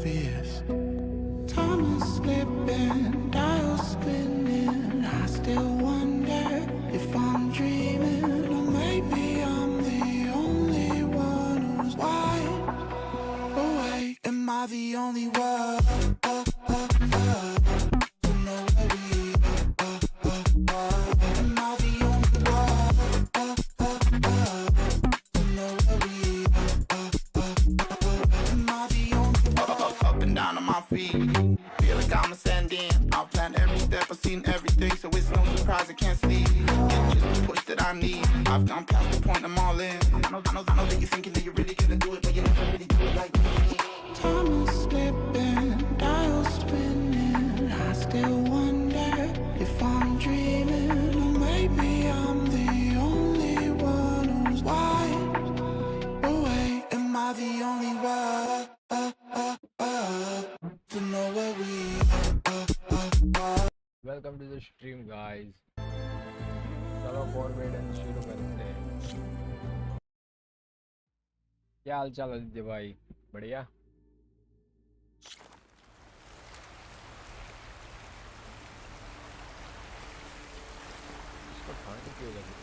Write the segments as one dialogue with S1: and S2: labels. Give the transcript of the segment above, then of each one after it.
S1: obvious. Time is slipping, dial spinning. I still wonder if I'm dreaming, or maybe I'm the only one who's wide awake. Am I the only one? To know where we are. Am I the only one? To know where we are. Am I the only one? Up and down on my feet. Feel like I'm ascending. I've planned every step, I've seen everything, so it's no surprise I can't sleep. It's just the push that I need. I've gone past the point, I'm all in. I know that you're thinking that you're really gonna do it, but you never really do it like me. Time is slipping, dial spinning. I still wonder if I'm dreaming, or maybe I'm the only one who's wide awake. Am I the only one to know where we are?
S2: Welcome to the stream guys. चलो forward शुरू करते हैं। क्या हाल चाल आदित्य भाई? बढ़िया। इसको ठंड क्यों लगी?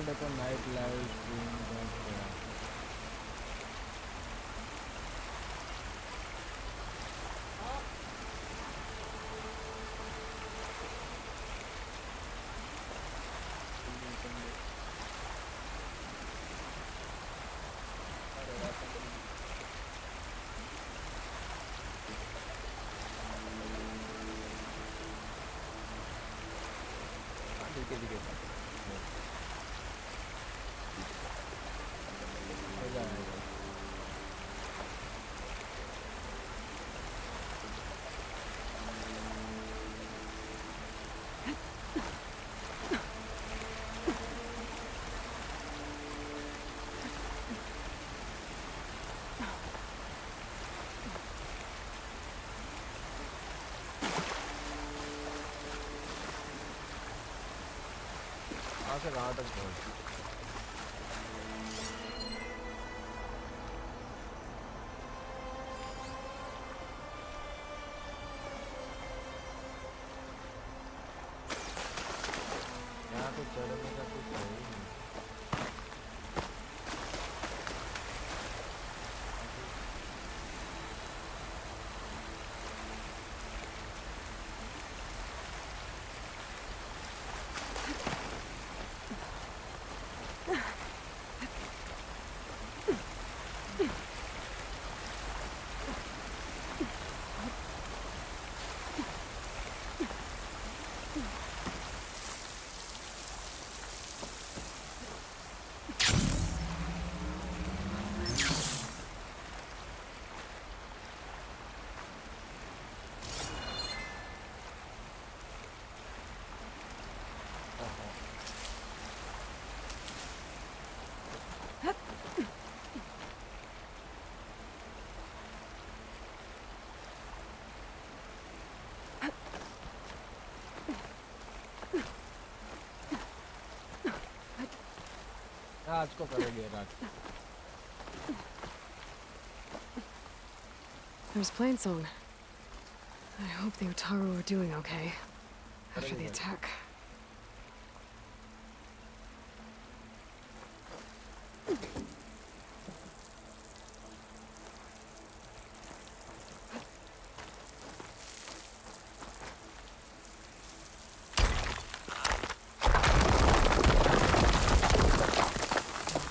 S2: देखो नाइट लाइव स्ट्रीम से कहाँ तक पहुँची? यहाँ तो चढ़ने का कुछ है ही नहीं। आज को करेंगे रात.
S3: There's Plainsong. I hope the Utaru are doing okay after the attack.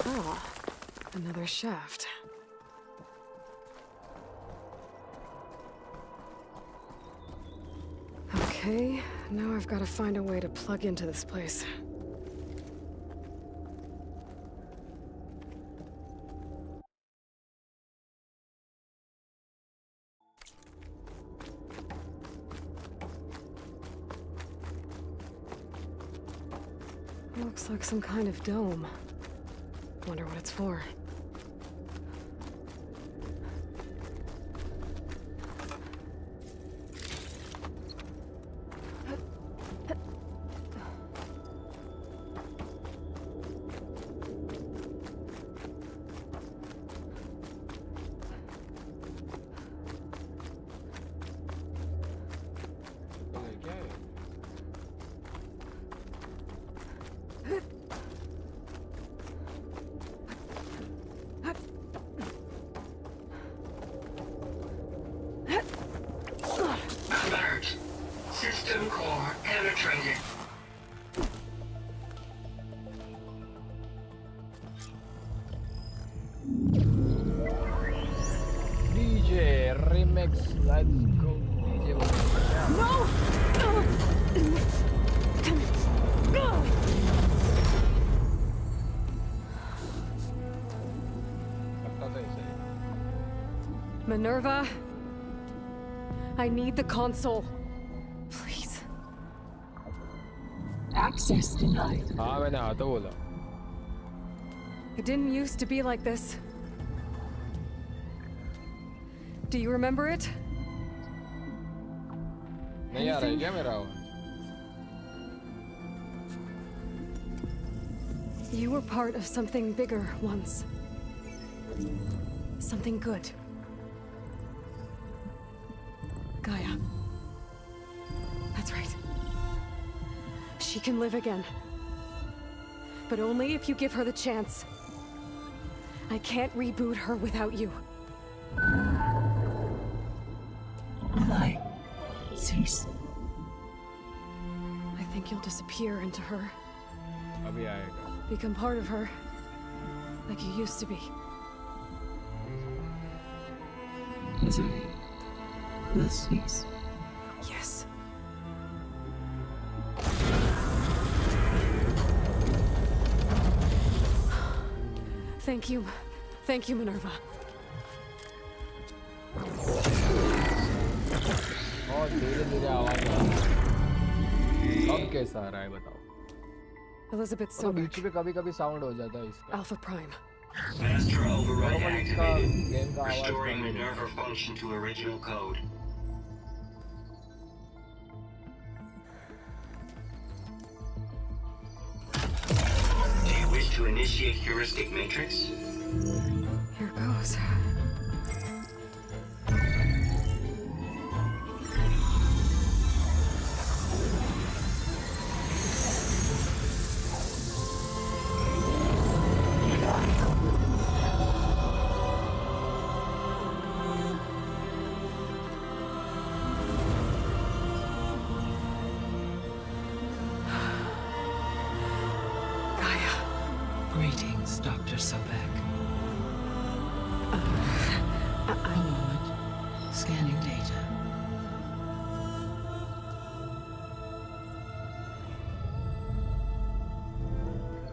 S3: Oh, another shaft. Okay, now I've got to find a way to plug into this place. Looks like some kind of dome. Wonder what it's for.
S4: Alert. System core penetrated.
S2: DJ remix, let's go. DJ
S3: No! Minerva, I need the console. Please.
S4: Access denied.
S2: हाँ मैंने हाँ तो बोला.
S3: It didn't used to be like this. Do you remember it?
S2: नहीं आ रहा है क्या मेरा आवाज?
S3: You were part of something bigger once. Something good. Gaia. That's right. She can live again. But only if you give her the chance. I can't reboot her without you.
S4: Light. Cease.
S3: I think you'll disappear into her.
S2: अभी आएगा.
S3: Become part of her. Like you used to be.
S4: Cease.
S3: Yes. Thank you. Thank you, Minerva.
S2: और धीरे-धीरे आवाज आ रहा है. अब कैसा आ रहा है बताओ.
S3: Elizabeth
S2: तो
S3: Sobek,
S2: बीच में कभी-कभी साउंड हो जाता है इसका.
S3: Alpha Prime.
S4: Master override
S2: normally इसका
S4: activated.
S2: गेम का आवाज
S4: Restoring
S2: कम है.
S4: Minerva function to original code. Do you wish to initiate heuristic matrix?
S3: Here goes. Gaia.
S5: Greetings, Dr. Sobek. A moment. Scanning data.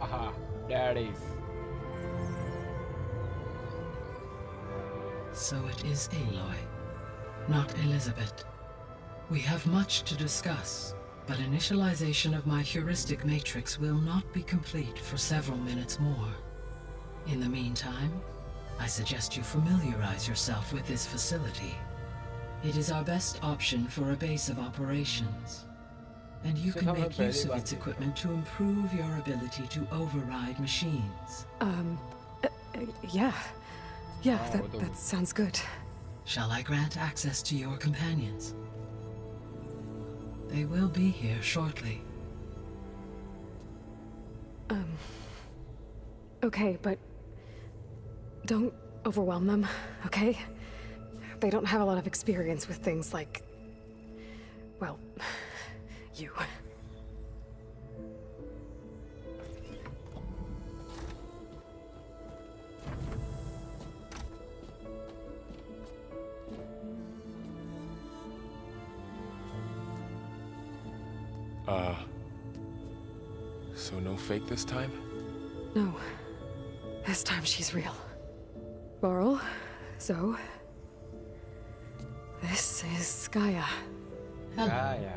S2: Aha, daddies.
S5: So it is Aloy, not Elizabeth. We have much to discuss, but initialization of my heuristic matrix will not be complete for several minutes more. In the meantime, I suggest you familiarize yourself with this facility. It is our best option for a base of operations. and you
S2: So
S5: can
S2: हम
S5: make
S2: लोग पहली
S5: use of
S2: bar
S5: its
S2: देख रहे
S5: equipment to improve your ability to override machines.
S3: Yeah. Yeah,
S2: हाँ, वो तो
S3: that sounds good.
S5: Shall I grant access to your companions? They will be here shortly.
S3: Okay, but don't overwhelm them, okay? They don't have a lot of experience with things like, well, you.
S6: So no fake this time?
S3: No. This time she's real. Laurel, Zoe. This is Gaia.
S5: Hello.
S2: Gaia.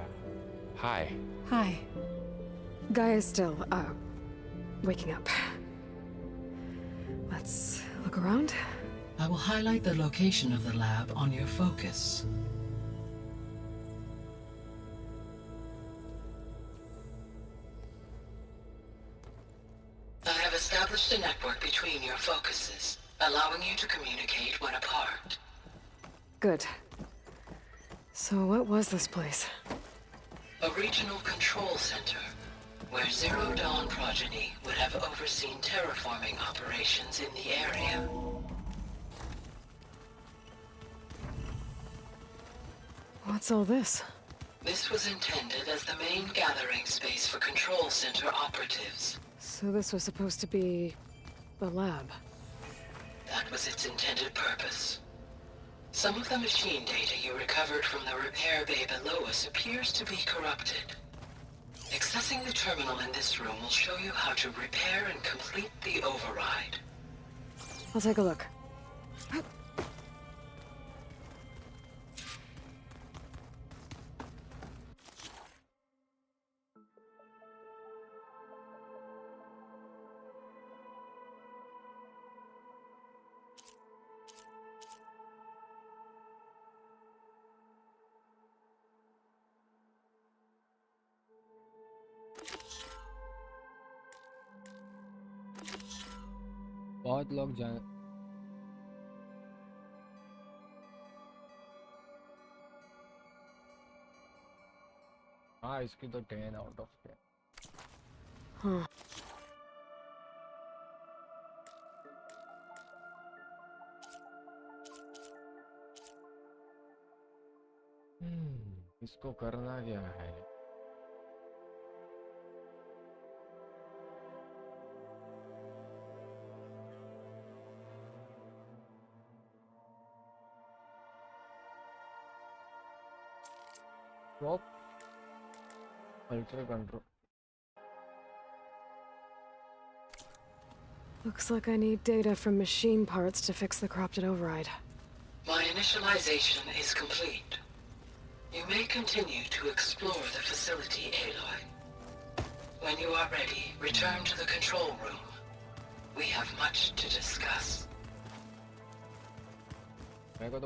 S6: Hi.
S3: Hi. Gaia's still, waking up. Let's look around.
S5: I will highlight the location of the lab on your focus. I have established a network between your focuses, allowing you to communicate when apart.
S3: Good. So what was this place?
S5: A regional control center, where Zero Dawn progeny would have overseen terraforming operations in the area.
S3: What's all this?
S5: This was intended as the main gathering space for control center operatives.
S3: So this was supposed to be the lab.
S5: That was its intended purpose. Some of the machine data you recovered from the repair bay below us appears to be corrupted. Accessing the terminal in this room will show you how to repair and complete the override.
S3: I'll take a look.
S2: बहुत लोग जान हाँ इसकी तो 10 out of 10
S3: Huh.
S2: इसको करना क्या है Drop ultra control.
S3: Looks like I need data from machine parts to fix the corrupted override.
S5: My initialization is complete. You may continue to explore the facility, Aloy. When you are ready, return to the control room. We have much to discuss.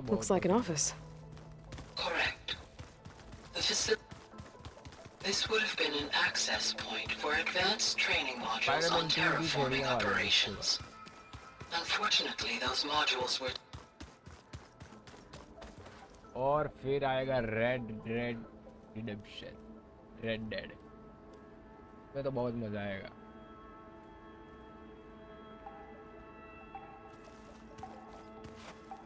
S3: Looks like an office.
S5: Correct. This would have been an access point for advanced training modules on terraforming operations. Unfortunately, those modules were...
S2: और फिर आएगा Red Dead Redemption, Red Dead. में तो बहुत मजा आएगा.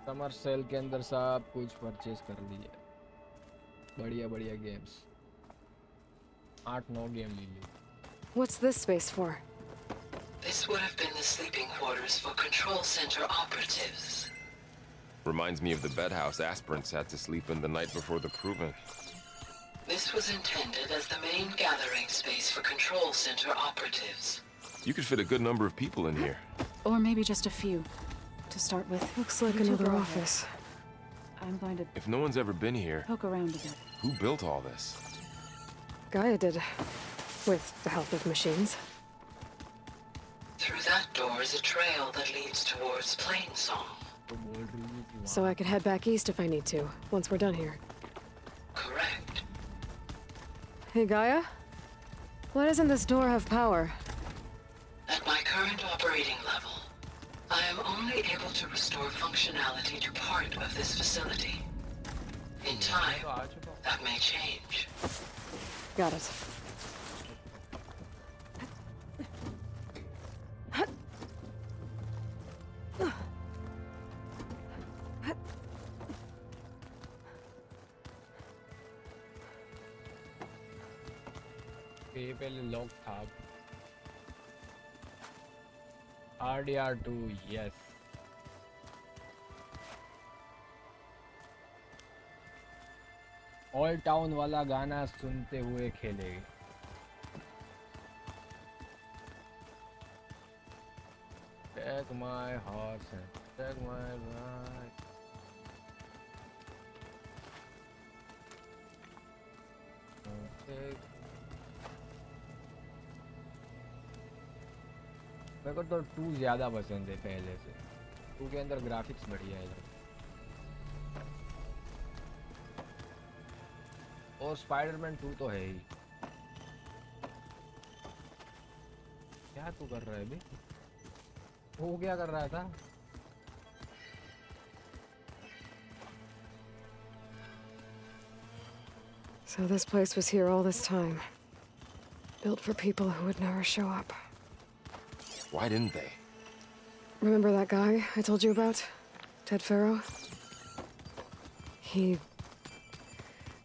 S2: Summer sale के अंदर सब कुछ परचेज कर लिए. बढ़िया बढ़िया गेम्स. 8-9 गेम ले लिए.
S3: What's this space for?
S5: This would have been the sleeping quarters for control center operatives.
S6: Reminds me of the bedhouse aspirants had to sleep in the night before the proving.
S5: This was intended as the main gathering space for control center operatives.
S6: You could fit a good number of people in here.
S7: Or maybe just a few, to start with.
S3: Looks like another office.
S7: I'm going to
S6: If no one's ever been here,
S7: poke around a bit.
S6: who built all this?
S3: Gaia did. With the help of machines.
S5: Through that door is a trail that leads towards Plainsong.
S3: So I could head back east if I need to, once we're done here.
S5: Correct.
S3: Hey, Gaia? Why doesn't this door have power?
S5: At my current operating level, I am only able to restore functionality to part of this facility. In time, that may change.
S3: Got it.
S2: ये पहले lock था RDR2 yes all town वाला गाना सुनते हुए खेलेगी Take my horse and take my ride मेरे को तो 2 ज़्यादा पसंद है पहले से 2 के अंदर ग्राफिक्स बढ़िया है और स्पाइडरमैन 2 तो है ही क्या तू कर रहा है अभी वो क्या कर रहा था
S3: So this place was here all this time. Built for people who would never show up.
S6: Why didn't they?
S3: Remember that guy I told you about? Ted Farrow? He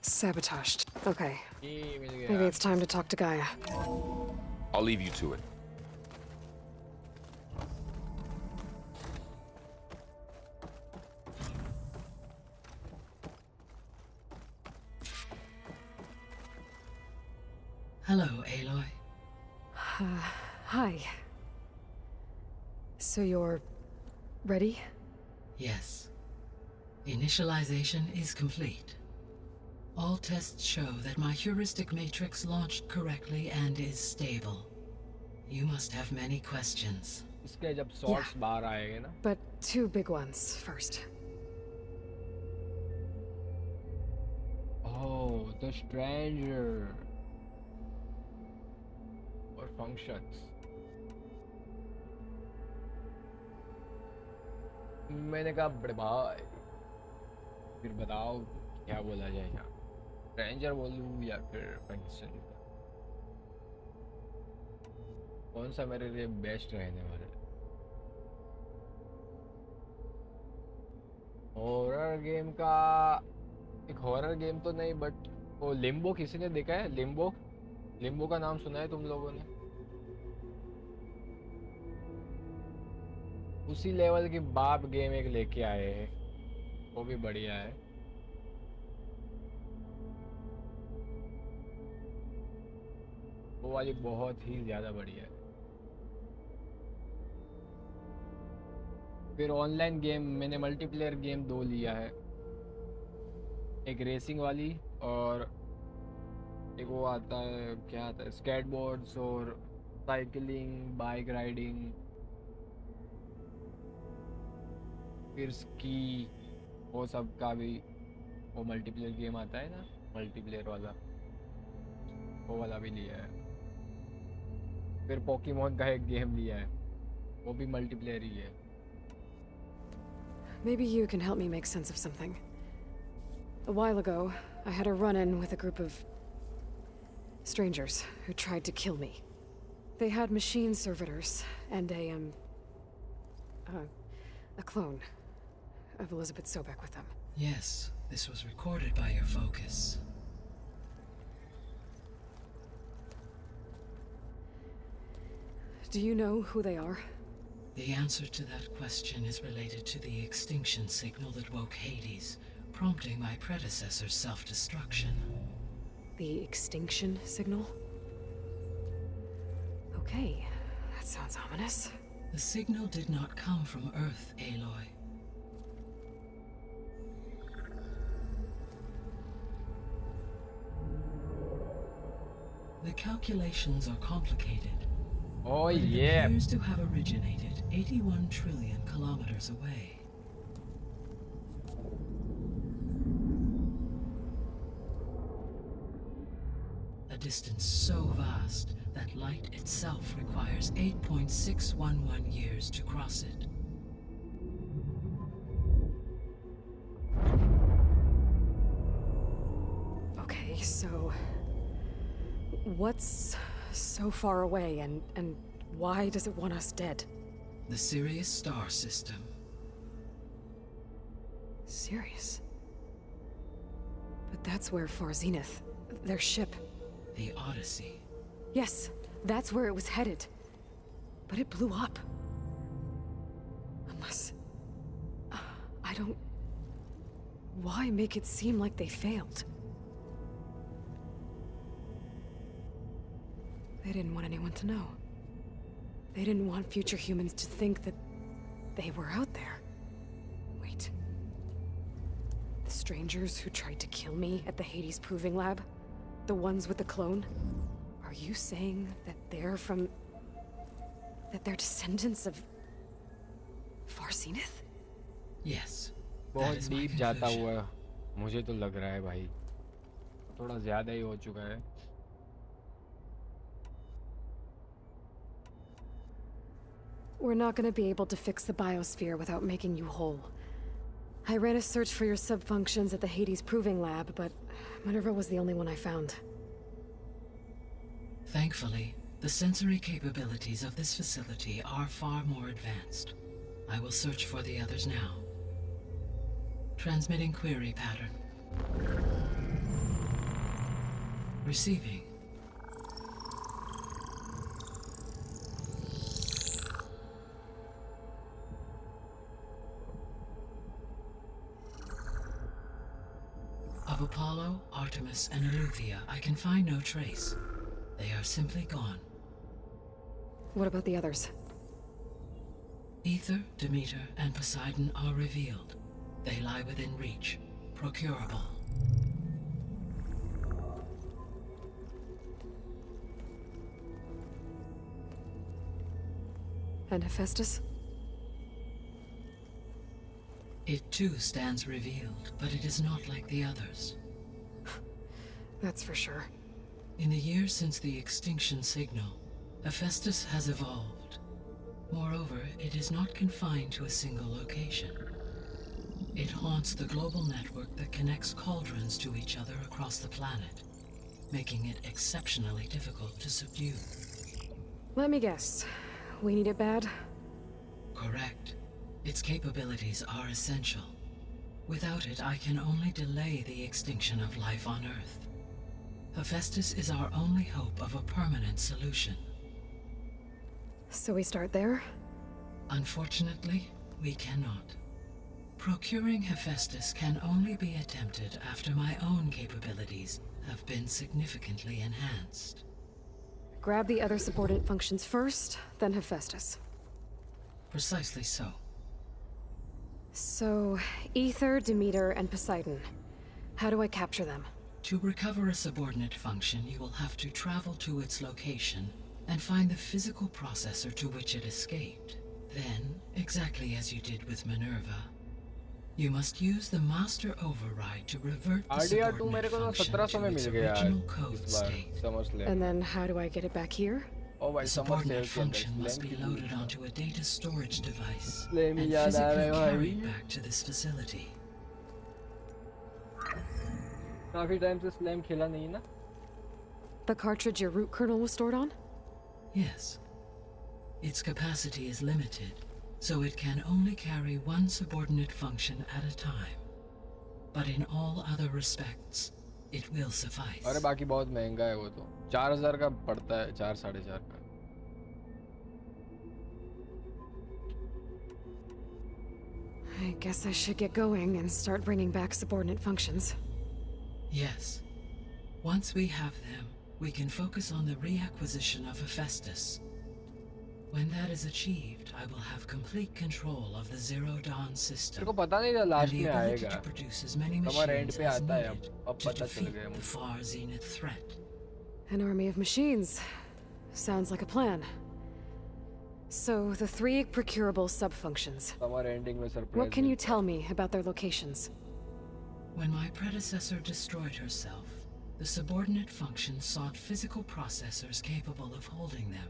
S3: sabotaged. Okay. Maybe it's time to talk to Gaia.
S6: I'll leave you to it.
S5: Hello, Aloy.
S3: Hi. So you're ready?
S5: Yes. Initialization is complete. All tests show that my heuristic matrix launched correctly and is stable. You must have many questions.
S2: इसके जब shots बाहर आएंगे ना
S3: But 2 big ones first.
S2: Oh, the stranger or functions मैंने कहा बड़े भाई फिर बताओ क्या बोला जाए यहाँ स्ट्रेंजर बोलूँ या फिर फंक्शन कौन सा मेरे लिए बेस्ट रहने वाला है हॉरर गेम का एक हॉरर गेम तो नहीं बट वो लिम्बो किसी ने देखा है लिम्बो लिम्बो का नाम सुना है तुम लोगों ने उसी लेवल की बाप गेम एक लेके आए हैं वो भी बढ़िया है वो वाली बहुत ही ज़्यादा बढ़िया है फिर ऑनलाइन गेम मैंने मल्टीप्लेयर गेम 2 लिया है एक रेसिंग वाली और एक वो आता है क्या आता है स्केटबोर्ड्स और साइकिलिंग बाइक राइडिंग फिर स्की वो सब का भी वो मल्टीप्लेयर गेम आता है ना मल्टीप्लेयर वाला वो वाला भी लिया है फिर पोकेमॉन का एक गेम लिया है वो भी मल्टीप्लेयर ही है
S3: Maybe you can help me make sense of something. A while ago, I had a run-in with a group of strangers who tried to kill me. They had machine servitors and a clone of Elizabeth Sobek with them.
S5: Yes, this was recorded by your focus.
S3: Do you know who they are?
S5: The answer to that question is related to the extinction signal that woke Hades, prompting my predecessor's self-destruction.
S3: The extinction signal? Okay, that sounds ominous.
S5: The signal did not come from Earth, Aloy. The calculations are complicated.
S2: Oh
S5: but it
S2: yeah
S5: appears to have originated 81 trillion kilometers away. A distance so vast that light itself requires 8.611 years to cross it.
S3: Okay, so what's so far away and why does it want us dead?
S5: The Sirius star system.
S3: Sirius? But that's where Far Zenith, their ship.
S5: The Odyssey.
S3: Yes, that's where it was headed. But it blew up. Unless... I don't... Why make it seem like they failed? They didn't want anyone to know. They didn't want future humans to think that they were out there. Wait. The strangers who tried to kill me at the Hades Proving Lab? The ones with the clone? Are you saying that they're from... that they're descendants of... Far Zenith?
S5: Yes. That
S2: बहुत
S5: is my
S2: deep जाता
S5: conclusion.
S2: हुआ मुझे तो लग रहा है भाई, थोड़ा ज्यादा ही हो चुका है.
S3: We're not gonna be able to fix the biosphere without making you whole. I ran a search for your subfunctions at the Hades Proving Lab, but Minerva was the only one I found.
S5: Thankfully, the sensory capabilities of this facility are far more advanced. I will search for the others now. Transmitting query pattern. Receiving. Of Apollo, Artemis, and Eleuthia, I can find no trace. They are simply gone.
S3: What about the others?
S5: Ether, Demeter, and Poseidon are revealed. They lie within reach, procurable.
S3: And Hephaestus?
S5: It too stands revealed, but it is not like the others.
S3: That's for sure.
S5: In the years since the extinction signal, Hephaestus has evolved. Moreover, it is not confined to a single location. It haunts the global network that connects cauldrons to each other across the planet, making it exceptionally difficult to subdue.
S3: Let me guess. We need it bad?
S5: Correct. Its capabilities are essential. Without it, I can only delay the extinction of life on Earth. Hephaestus is our only hope of a permanent solution.
S3: So we start there?
S5: Unfortunately, we cannot. Procuring Hephaestus can only be attempted after my own capabilities have been significantly enhanced.
S3: Grab the other subordinate functions first, then Hephaestus.
S5: Precisely so.
S3: So, Ether, Demeter, and Poseidon. How do I capture them?
S5: To recover a subordinate function, you will have to travel to its location and find the physical processor to which it escaped. Then, exactly as you did with Minerva, you must use the master override to revert the
S2: RDR2 मेरे
S5: subordinate
S2: को तो
S5: function
S2: 1700
S5: to
S2: में
S5: its
S2: मिल गया
S5: original
S2: यार
S5: code
S2: इस बार
S5: state.
S2: SummerSlam.
S3: And then how do I get it back here?
S2: ओ भाई
S5: The
S2: SummerSlam
S5: subordinate
S2: के अंदर
S5: function must be
S2: Slam की
S5: loaded onto a data storage device
S2: Slam he
S5: and
S2: याद आ रहा
S5: physically
S2: है भाई.
S5: carried back to this facility.
S2: काफी time से Slam खेला नहीं ना.
S3: The cartridge your root kernel was stored on?
S5: Yes. Its capacity is limited, so it can only carry one subordinate function at a time. But in all other respects, it will suffice.
S2: अरे बाकी बहुत महंगा है वो तो 4000 का पड़ता है 4 4.5 का.
S3: I guess I should get going and start bringing back subordinate functions.
S5: Yes. Once we have them, we can focus on the reacquisition of Hephaestus. When that is achieved, I will have complete control of the Zero Dawn system
S2: मेरे को पता नहीं था
S5: and
S2: last
S5: the
S2: में
S5: ability
S2: आएगा.
S5: to produce as many
S2: हमारे and
S5: machines
S2: पे
S5: as
S2: आता है
S5: needed
S2: अब
S5: to
S2: पता चल
S5: defeat
S2: गया
S5: the
S2: मुझे.
S5: Far Zenith threat.
S3: An army of machines. Sounds like a plan. So, the 3 procurable subfunctions.
S2: हमारे एंडिंग में surprise.
S3: What can you tell me about their locations?
S5: When my predecessor destroyed herself, the subordinate functions sought physical processors capable of holding them.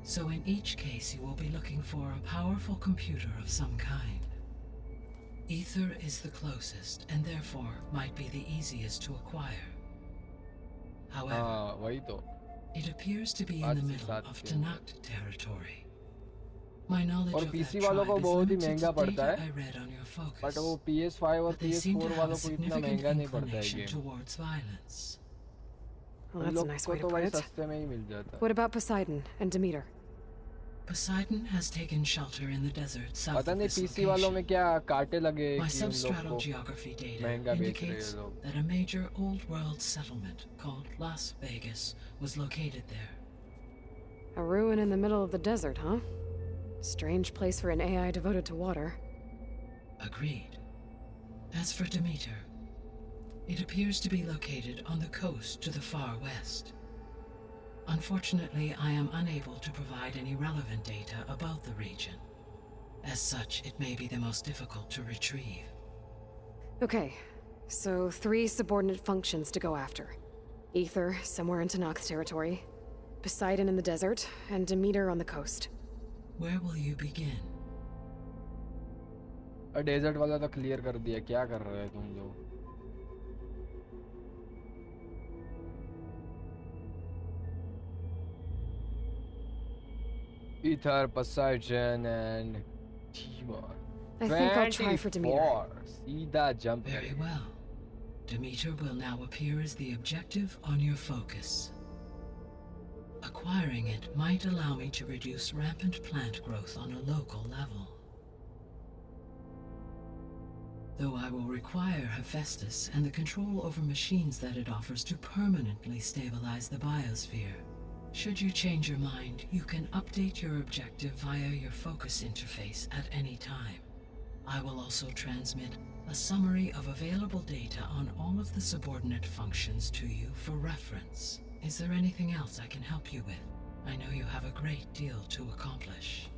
S5: So in each case you will be looking for a powerful computer of some kind. Ether is the closest, and therefore might be the easiest to acquire. However,
S2: वही तो
S5: it appears to be in the middle of Tanakh territory. My knowledge
S2: और
S5: of that
S2: PC वालों को
S5: tribe is
S2: बहुत ही
S5: limited
S2: महंगा
S5: to
S2: पड़ता
S5: data
S2: है
S5: I read on your focus.
S2: But वो PS5 और
S5: But they seem to
S2: PS4
S5: have a
S2: वालों को इतना
S5: significant
S2: महंगा नहीं पड़ता है
S5: inclination
S2: game
S5: towards violence.
S3: Well,
S2: उन
S3: that's a
S2: लोग
S3: nice
S2: को
S3: way to
S2: तो
S3: put
S2: भाई
S3: it.
S2: सस्ते में ही मिल जाता है
S3: What about Poseidon and Demeter?
S5: Poseidon has taken shelter in the desert south
S2: पता
S5: of
S2: नहीं
S5: this
S2: PC वालों में
S5: location.
S2: क्या कांटे लगे
S5: My
S2: कि उन लोग
S5: substratal
S2: को
S5: geography data
S2: महंगा बेच रहे
S5: indicates
S2: हैं लोग
S5: that a major old world settlement called Las Vegas was located there.
S3: A ruin in the middle of the desert, huh? Strange place for an AI devoted to water.
S5: Agreed. As for Demeter, it appears to be located on the coast to the far west. Unfortunately, I am unable to provide any relevant data about the region. As such, it may be the most difficult to retrieve.
S3: Okay, so 3 subordinate functions to go after. Ether, somewhere in Tanakh territory. Poseidon in the desert, and Demeter on the coast.
S5: Where will you begin?
S2: Desert वाला तो clear कर दिया क्या कर रहे हो तुम लोग Ether, Poseidon, and Timor.
S3: I think I'll try for Demeter.
S2: सीधा jump
S5: Very well. Demeter will now appear as the objective on your focus. Acquiring it might allow me to reduce rampant plant growth on a local level. Though I will require Hephaestus and the control over machines that it offers to permanently stabilize the biosphere. Should you change your mind, you can update your objective via your focus interface at any time. I will also transmit a summary of available data on all of the subordinate functions to you for reference. Is there anything else I can help you with? I know you have a great deal to accomplish.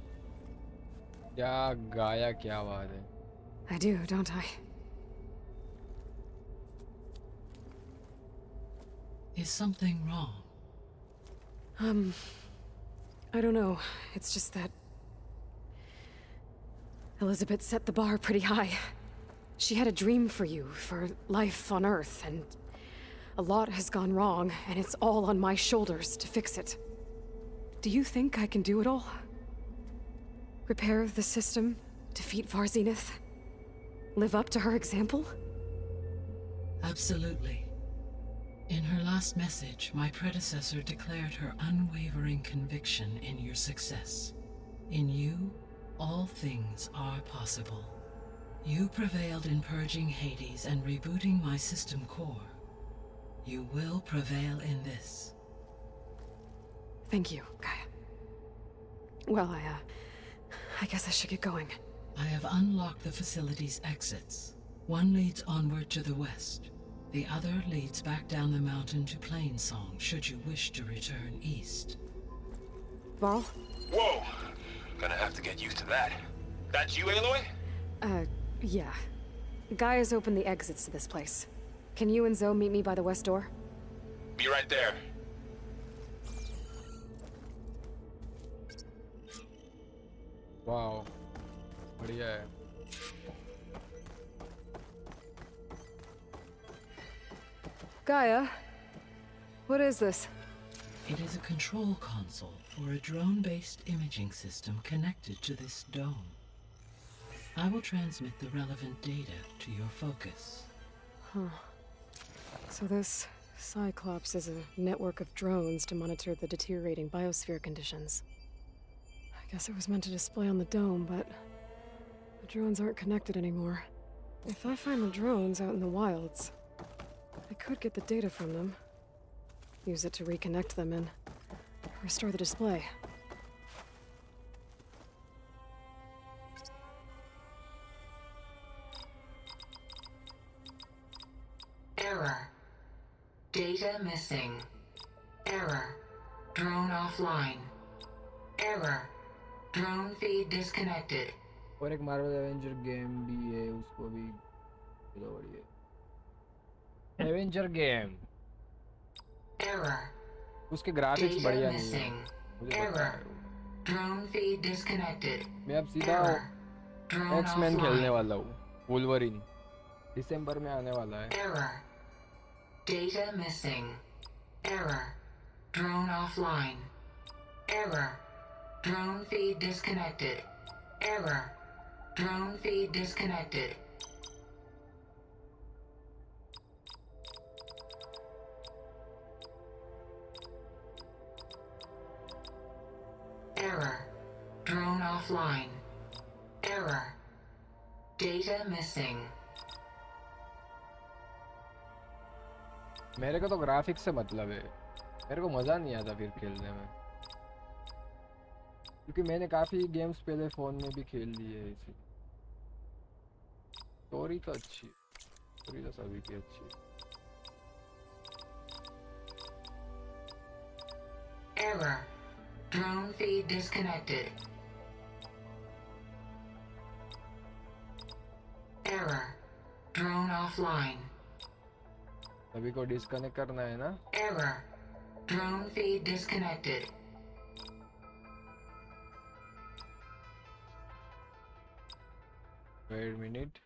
S2: क्या गाया क्या बात है
S3: I do, don't I?
S5: Is something wrong?
S3: I don't know. It's just that Elizabeth set the bar pretty high. She had a dream for you, for life on Earth, and a lot has gone wrong, and it's all on my shoulders to fix it. Do you think I can do it all? Repair the system, defeat Varzenith, live up to her example?
S5: Absolutely. In her last message, my predecessor declared her unwavering conviction in your success. In you, all things are possible. You prevailed in purging Hades and rebooting my system core. You will prevail in this.
S3: Thank you, Gaia. Well, I guess I should get going.
S5: I have unlocked the facility's exits. One leads onward to the west. The other leads back down the mountain to Plainsong, should you wish to return east.
S3: Varl?
S6: Whoa! Gonna have to get used to that. That's you, Aloy?
S3: Yeah. Gaia's opened the exits to this place. Can you and Zoe meet me by the west door?
S6: Be right there.
S2: Wow. बढ़िया है
S3: Gaia? What is this?
S5: It is a control console for a drone-based imaging system connected to this dome. I will transmit the relevant data to your focus.
S3: So this Cyclops is a network of drones to monitor the deteriorating biosphere conditions. I guess it was meant to display on the dome, but the drones aren't connected anymore. If I find the drones out in the wilds, I could get the data from them, use it to reconnect them and restore the display.
S8: Error. Data missing. Error. Drone offline. Error. Drone feed disconnected.
S2: और एक Marvel Avenger game भी है उसको भी खिलाओ बढ़िया Avenger game
S8: Error.
S2: उसके graphics
S8: Data
S2: बढ़िया नहीं है,
S8: missing.
S2: मुझे पता
S8: Error.
S2: है वो।
S8: Drone feed disconnected.
S2: मैं अब सीधा
S8: Error. Drone
S2: एक्समैन खेलने
S8: offline.
S2: वाला हूँ, वुल्वरिन दिसंबर में आने वाला है।
S8: Error. Data missing. Error. Drone offline. Error. Drone feed disconnected. Error. Drone feed disconnected. Error. Drone offline. Error. Data missing.
S2: मेरे को तो ग्राफिक्स से मतलब है, मेरे को मज़ा नहीं आता फिर खेलने में, क्योंकि मैंने काफ़ी गेम्स पहले फ़ोन में भी खेल लिए है इसी। स्टोरी तो अच्छी है, स्टोरी तो सभी की अच्छी है।
S8: Error. Drone feed disconnected. Error. Drone offline.
S2: सभी को डिस्कनेक्ट करना है ना?
S8: Error. Drone feed disconnected.
S2: Wait minute.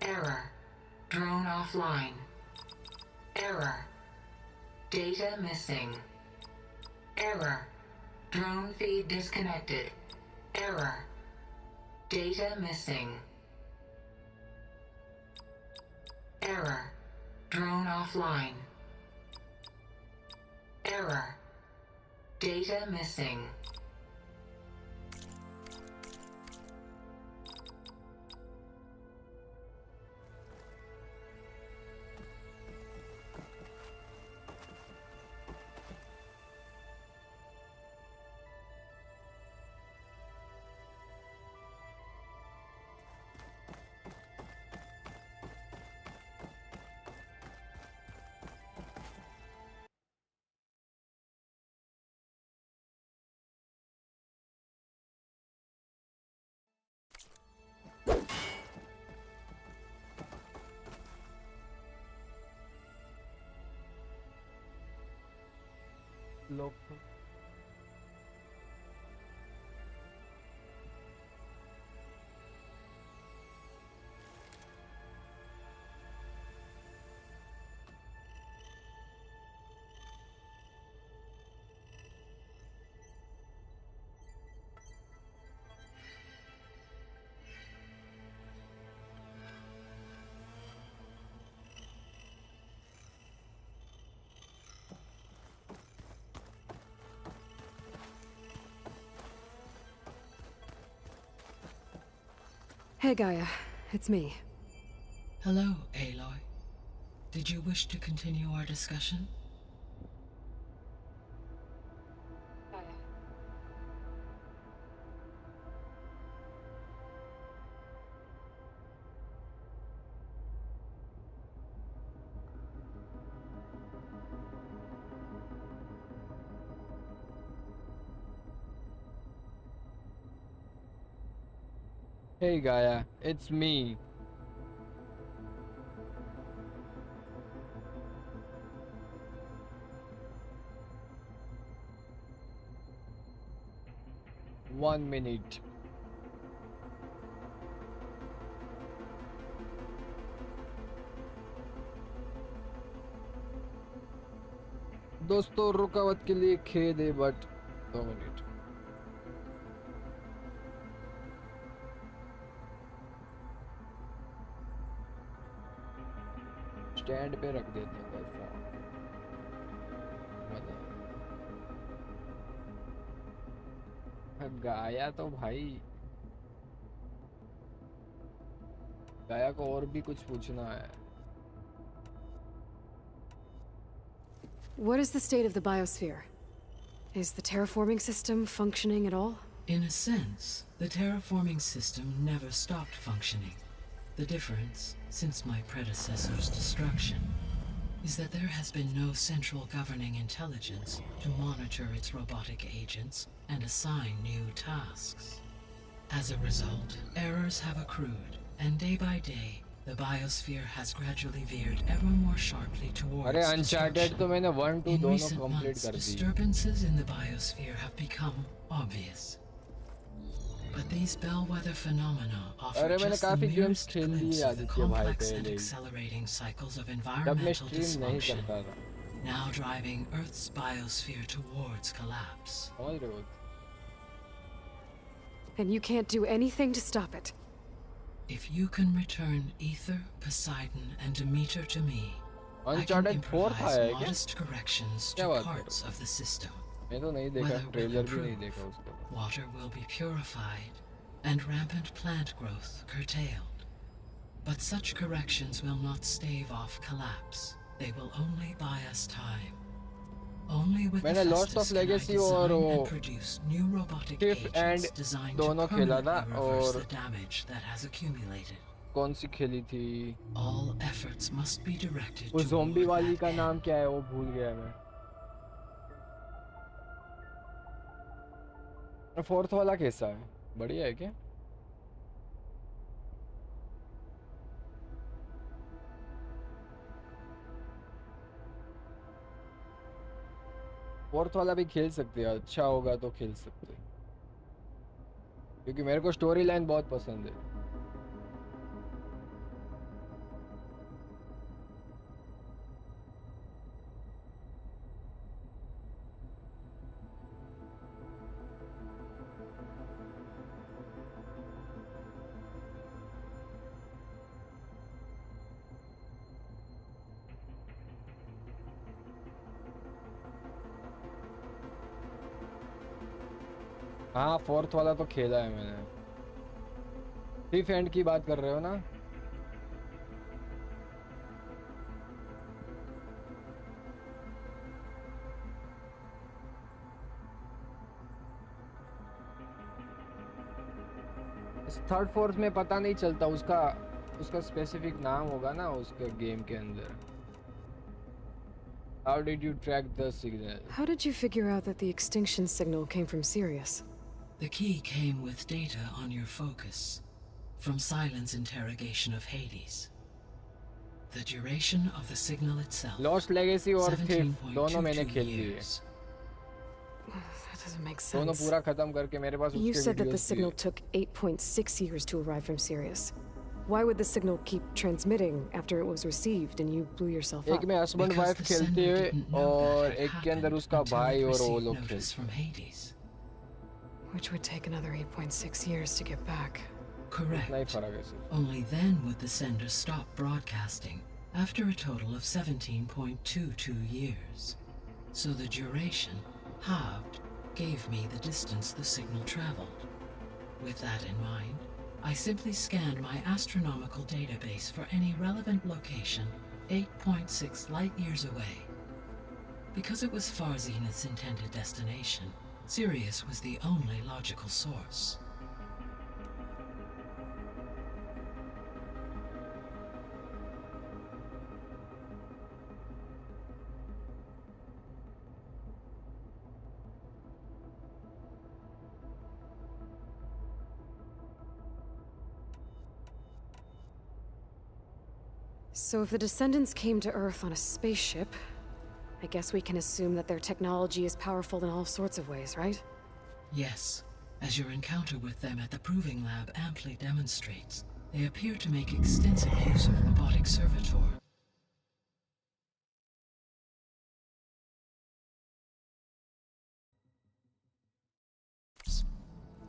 S8: Error. Drone offline. Error. Data missing. Error. Drone feed disconnected. Error. Data missing. Error. Drone offline. Error. Data missing.
S2: लोग
S3: Hey, Gaia. It's me.
S5: Hello, Aloy. Did you wish to continue our discussion?
S2: Hey Gaia, it's me. One minute. दोस्तों रुकावट के लिए खेद है but 2 minute stand पे रख देते हैं भाई फोन गाया तो भाई गाया को और भी कुछ पूछना है.
S3: What is the state of the biosphere? Is the terraforming system functioning at all?
S5: In a sense, the terraforming system never stopped functioning. The difference, since my predecessor's destruction, is that there has been no central governing intelligence to monitor its robotic agents and assign new tasks. As a result, errors have accrued, and day by day, the biosphere has gradually veered ever more sharply towards
S2: अरे Uncharted तो मैंने 1 2
S5: In
S2: दोनों
S5: recent
S2: complete
S5: months,
S2: कर दी.
S5: disturbances in the biosphere have become obvious. But these bellwether phenomena offer
S2: अरे मैंने
S5: just the
S2: काफी games
S5: merest
S2: खेल लिए
S5: glimpse of the
S2: आदित्य भाई
S5: complex and
S2: पहले ही.
S5: accelerating cycles of
S2: जब मैं
S5: environmental
S2: स्ट्रीम नहीं
S5: dysfunction,
S2: करता था.
S5: now driving Earth's biosphere towards collapse.
S2: समझ रहे हो?
S3: And you can't do anything to stop it.
S5: If you can return Ether, Poseidon, and Demeter to me, I can
S2: Uncharted 4 था
S5: improvise
S2: है क्या?
S5: modest corrections
S2: क्या
S5: to
S2: बात कर रहे
S5: parts of the system.
S2: मैं तो नहीं देखा,
S5: Weather will
S2: ट्रेलर भी नहीं
S5: improve,
S2: देखा उसका.
S5: water will be purified, and rampant plant growth curtailed. But such corrections will not stave off collapse. They will only buy us time. Only with
S2: मैंने Lost of
S5: Hephaestus can I
S2: Legacy
S5: design
S2: और
S5: and
S2: वो
S5: produce new robotic
S2: Thief
S5: agents
S2: and
S5: designed to
S2: दोनों खेला था
S5: permanently reverse
S2: और
S5: the damage that has accumulated.
S2: कौन सी खेली थी?
S5: All efforts must be directed
S2: वो ज़ोंबी
S5: toward
S2: वाली
S5: that
S2: का
S5: end.
S2: नाम क्या है वो भूल गया मैं. फोर्थ वाला कैसा है? बढ़िया है क्या? फोर्थ वाला भी खेल सकते हैं, अच्छा होगा तो खेल सकते हैं, क्योंकि मेरे को स्टोरी लाइन बहुत पसंद है. हाँ फोर्थ वाला तो खेला है मैंने. थिफ एंड की बात कर रहे हो ना? थर्ड फोर्थ में पता नहीं चलता, उसका स्पेसिफिक नाम होगा ना उसके गेम के अंदर. How did you track the signal?
S3: How did you figure out that the extinction signal came from Sirius?
S5: The key came with data on your focus, from Silent's interrogation of Hades. The duration of the signal itself,
S2: Lost Legacy और thief
S5: 17.22
S2: दोनों मैंने खेल लिए.
S5: years.
S3: That doesn't make
S2: दोनों
S3: sense.
S2: पूरा खत्म करके मेरे पास
S3: You
S2: उसके
S3: said that the
S2: वीडियोस भी
S3: signal
S2: है.
S3: took 8.6 years to arrive from Sirius. Why would the signal keep transmitting after it was received and you blew yourself
S2: एक
S3: up?
S2: में हस्बैंड
S5: Because
S2: वाइफ
S5: the
S2: खेलते
S5: sender
S2: हुए
S5: didn't know
S2: और
S5: that had
S2: एक के अंदर
S5: happened
S2: उसका
S5: until
S2: भाई
S5: it
S2: और वो
S5: received
S2: लोग
S5: notice
S2: खेलते.
S5: from Hades.
S3: Which would take another 8.6 years to get back.
S5: Correct.
S2: नहीं फर्क है सिर्फ.
S5: Only then would the sender stop broadcasting, after a total of 17.22 years. So the duration, halved, gave me the distance the signal traveled. With that in mind, I simply scanned my astronomical database for any relevant location 8.6 light years away. Because it was Far Zenith's intended destination, Sirius was the only logical source.
S3: So if the descendants came to Earth on a spaceship, I guess we can assume that their technology is powerful in all sorts of ways, right?
S5: Yes, as your encounter with them at the Proving Lab amply demonstrates, they appear to make extensive use of robotic servitor.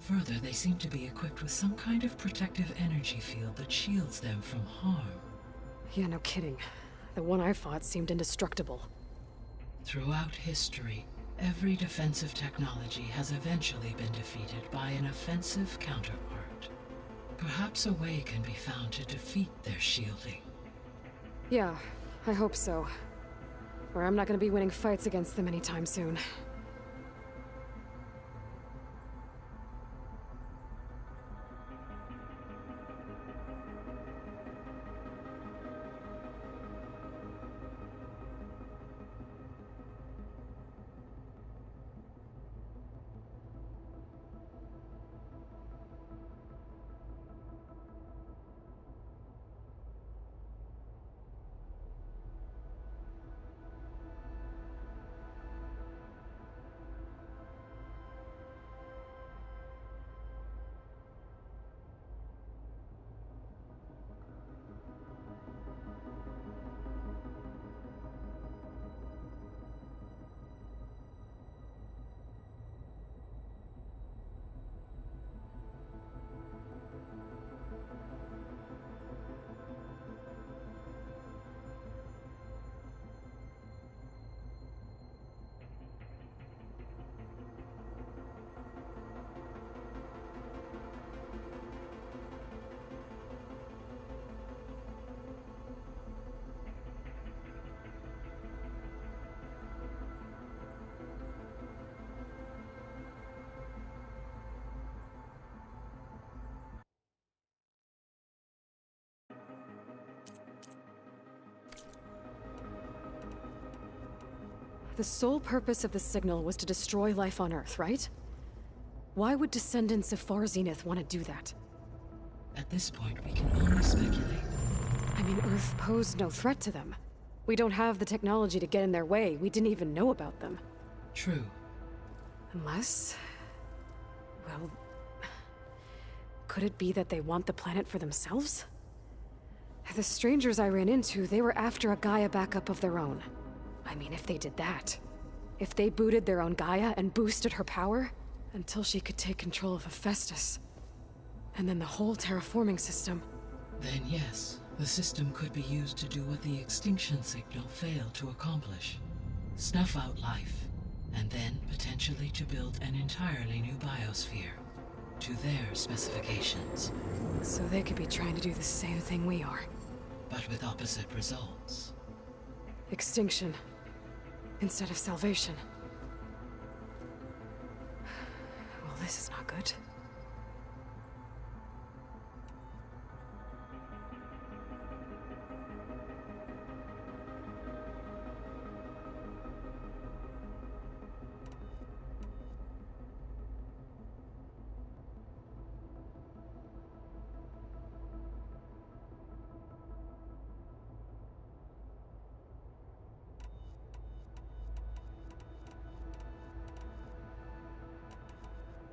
S5: Further, they seem to be equipped with some kind of protective energy field that shields them from harm.
S3: Yeah, no kidding. The one I fought seemed indestructible.
S5: Throughout history, every defensive technology has eventually been defeated by an offensive counterpart. Perhaps a way can be found to defeat their shielding.
S3: Yeah, I hope so. Or I'm not gonna be winning fights against them anytime soon. The sole purpose of the signal was to destroy life on Earth, right? Why would descendants of Far Zenith want to do that?
S5: At this point, we can only speculate.
S3: I mean, Earth posed no threat to them. We don't have the technology to get in their way. We didn't even know about them.
S5: True.
S3: Unless... well... could it be that they want the planet for themselves? The strangers I ran into, they were after a Gaia backup of their own. I mean, if they did that... if they booted their own Gaia and boosted her power... until she could take control of Hephaestus. And then the whole terraforming system.
S5: Then yes, the system could be used to do what the extinction signal failed to accomplish. Snuff out life, and then potentially to build an entirely new biosphere. To their specifications.
S3: So they could be trying to do the same thing we are.
S5: But with opposite results.
S3: Extinction. Instead of salvation. Well, this is not good.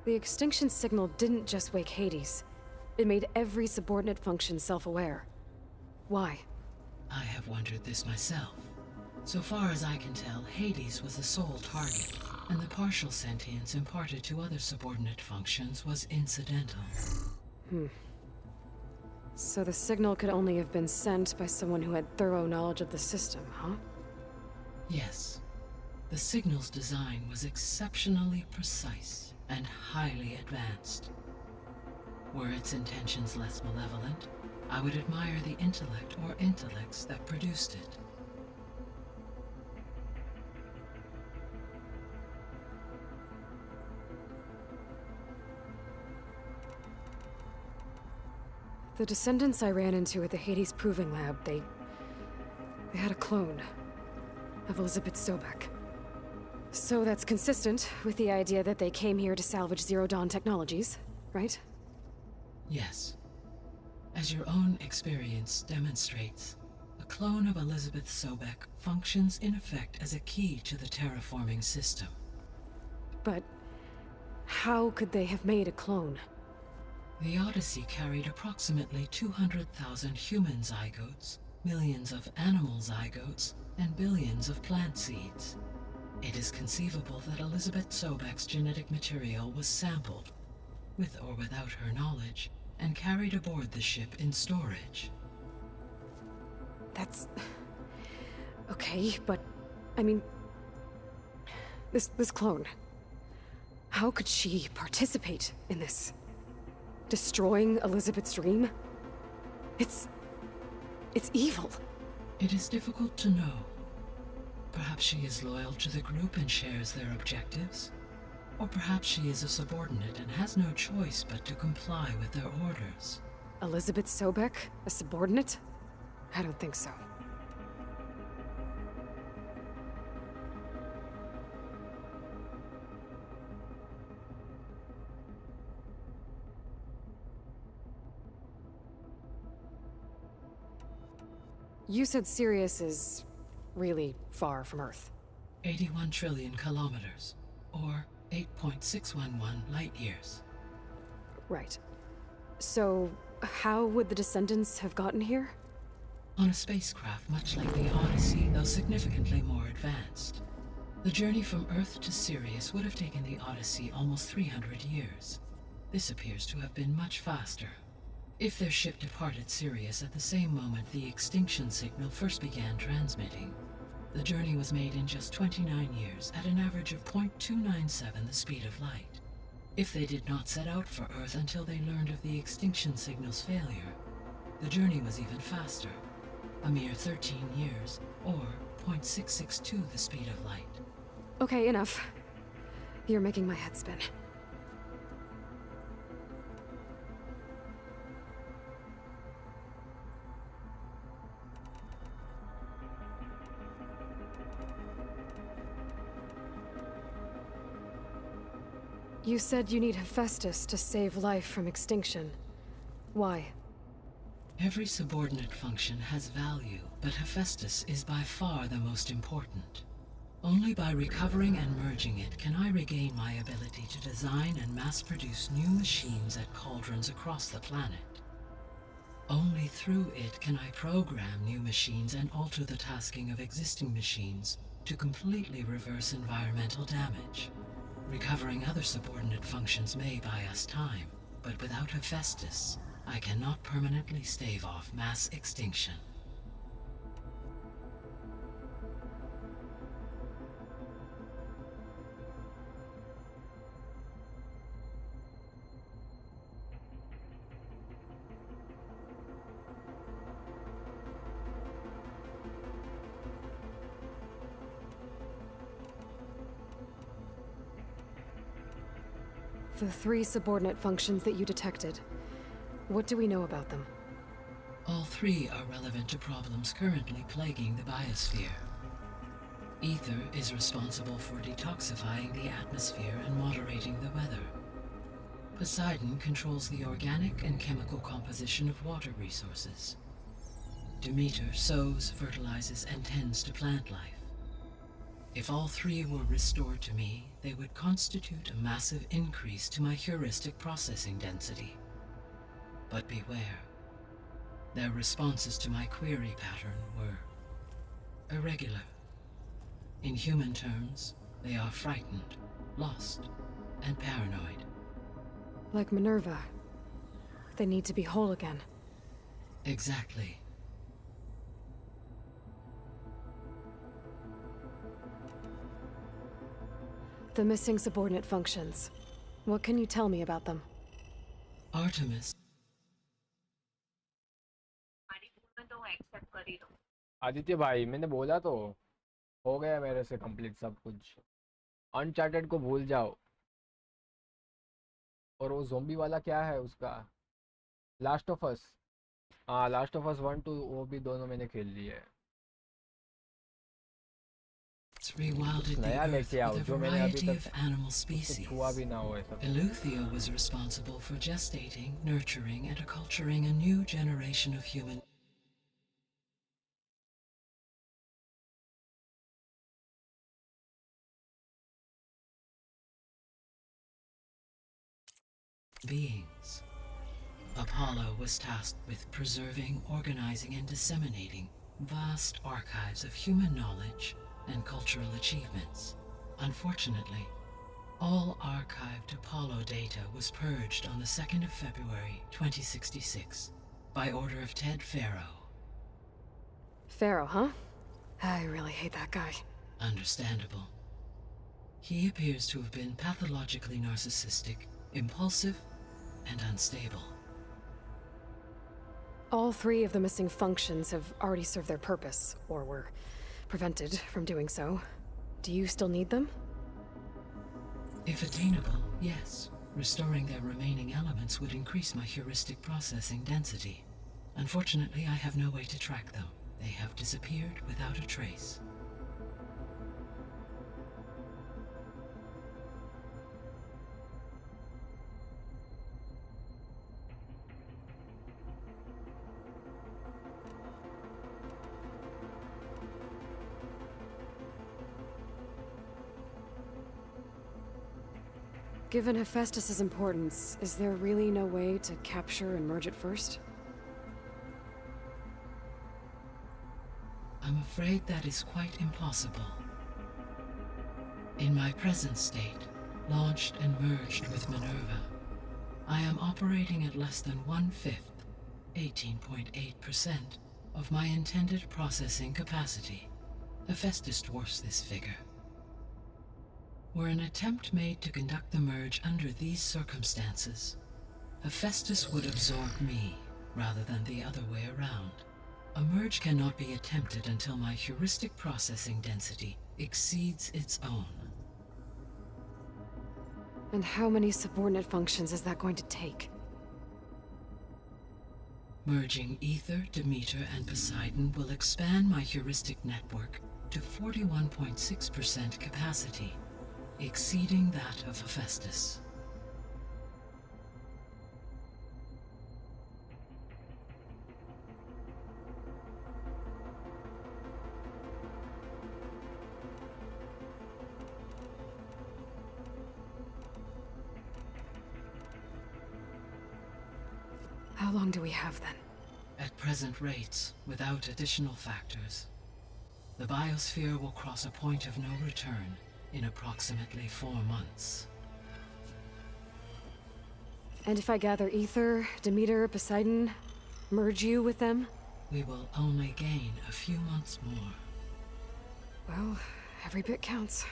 S3: The extinction signal didn't just wake Hades. It made every subordinate function self-aware. Why?
S5: I have wondered this myself. So far as I can tell, Hades was the sole target, and the partial sentience imparted to other subordinate functions was incidental.
S3: So the signal could only have been sent by someone who had thorough knowledge of the system, huh?
S5: Yes. The signal's design was exceptionally precise and highly advanced. Were its intentions less malevolent, I would admire the intellect or intellects that produced it.
S3: The descendants I ran into at the Hades Proving Lab, they had a clone of Elizabeth Sobek. So that's consistent with the idea that they came here to salvage Zero Dawn technologies, right?
S5: Yes. As your own experience demonstrates, a clone of Elizabeth Sobek functions in effect as a key to the terraforming system.
S3: But how could they have made a clone?
S5: The Odyssey carried approximately 200,000 human zygotes, millions of animal zygotes, and billions of plant seeds. It is conceivable that Elizabeth Sobek's genetic material was sampled, with or without her knowledge, and carried aboard the ship in storage.
S3: That's... okay, but... I mean... This clone... How could she participate in this? Destroying Elizabeth's dream? It's evil.
S5: It is difficult to know. Perhaps she is loyal to the group and shares their objectives. Or perhaps she is a subordinate and has no choice but to comply with their orders.
S3: Elizabeth Sobek? A subordinate? I don't think so. You said Sirius is really far from Earth.
S5: 81 trillion kilometers, or 8.611 light years.
S3: Right. So, how would the descendants have gotten here?
S5: On a spacecraft much like the Odyssey, though significantly more advanced. The journey from Earth to Sirius would have taken the Odyssey almost 300 years. This appears to have been much faster. If their ship departed Sirius at the same moment the extinction signal first began transmitting, the journey was made in just 29 years at an average of 0.297 the speed of light. If they did not set out for Earth until they learned of the extinction signal's failure, the journey was even faster, a mere 13 years, or 0.662 the speed of light.
S3: Okay, enough. You're making my head spin. You said you need Hephaestus to save life from extinction. Why?
S5: Every subordinate function has value, but Hephaestus is by far the most important. Only by recovering and merging it can I regain my ability to design and mass-produce new machines at cauldrons across the planet. Only through it can I program new machines and alter the tasking of existing machines to completely reverse environmental damage. Recovering other subordinate functions may buy us time, but without Hephaestus, I cannot permanently stave off mass extinction.
S3: The 3 subordinate functions that you detected. What do we know about them?
S5: All 3 are relevant to problems currently plaguing the biosphere. Ether is responsible for detoxifying the atmosphere and moderating the weather. Poseidon controls the organic and chemical composition of water resources. Demeter sows, fertilizes, and tends to plant life. If all 3 were restored to me, they would constitute a massive increase to my heuristic processing density. But beware. Their responses to my query pattern were irregular. In human terms, they are frightened, lost, and paranoid.
S3: Like Minerva. They need to be whole again.
S5: Exactly.
S3: The missing subordinate functions. What can you tell me about them?
S5: Artemis.
S2: Aditya भाई मैंने बोला तो हो गया मेरे से complete सब कुछ. अनचार्टेड को भूल जाओ. और वो ज़ोंबी वाला क्या है उसका? Last of us. हाँ, लास्ट ऑफ अस 1 2 वो भी दोनों मैंने खेल लिए है.
S5: Rewilded the
S2: नया
S5: earth
S2: लेके आओ
S5: with a
S2: जो मैंने अभी
S5: variety of
S2: तक
S5: animal
S2: उसको
S5: species.
S2: छुआ भी ना हो ऐसा.
S5: Eleuthia was responsible for gestating, nurturing, and acculturating a new generation of human beings. Apollo was tasked with preserving, organizing, and disseminating vast archives of human knowledge and cultural achievements. Unfortunately, All archived Apollo data was purged on the 2nd of February, 2066, by order of Ted Farrow.
S3: Pharaoh, huh? I really hate that guy.
S5: Understandable. He appears to have been pathologically narcissistic, impulsive, and unstable.
S3: All 3 of the missing functions have already served their purpose, or were prevented from doing so. Do you still need them?
S5: If attainable, yes. Restoring their remaining elements would increase my heuristic processing density. Unfortunately, I have no way to track them. They have disappeared without a trace.
S3: Given Hephaestus's importance, is there really no way to capture and merge it first?
S5: I'm afraid that is quite impossible. In my present state, launched and merged with Minerva, I am operating at less than 1/5, 18.8%, of my intended processing capacity. Hephaestus dwarfs this figure. Were an attempt made to conduct the merge under these circumstances, Hephaestus would absorb me, rather than the other way around. A merge cannot be attempted until my heuristic processing density exceeds its own.
S3: And how many subordinate functions is that going to take?
S5: Merging Ether, Demeter, and Poseidon will expand my heuristic network to 41.6% capacity, exceeding that of Hephaestus.
S3: How long do we have then?
S5: At present rates, without additional factors, the biosphere will cross a point of no return in approximately 4 months.
S3: And if I gather Ether, Demeter, Poseidon, merge you with them?
S5: We will only gain a few months more.
S3: Well, every bit counts.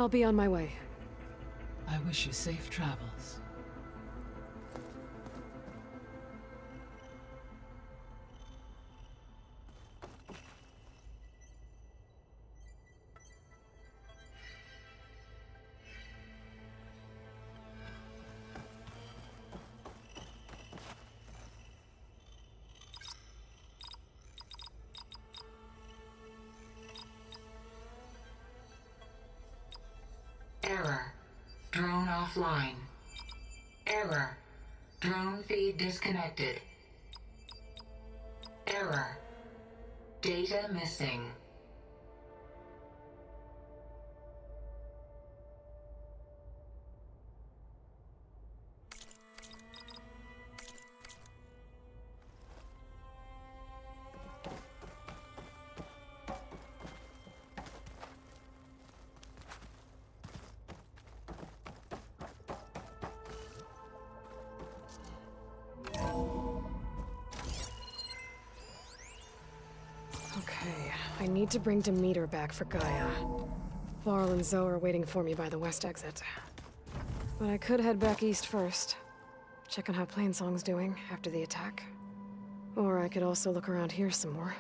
S3: I'll be on my way.
S5: I wish you safe travels.
S8: Error. Drone offline. Error. Drone feed disconnected. Error. Data missing.
S3: Okay, I need to bring Demeter back for Gaia. Varl and Zoe are waiting for me by the west exit. But I could head back east first. Check on how Plainsong's doing after the attack. Or I could also look around here some more.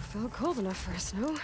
S3: Felt cold enough for a snow.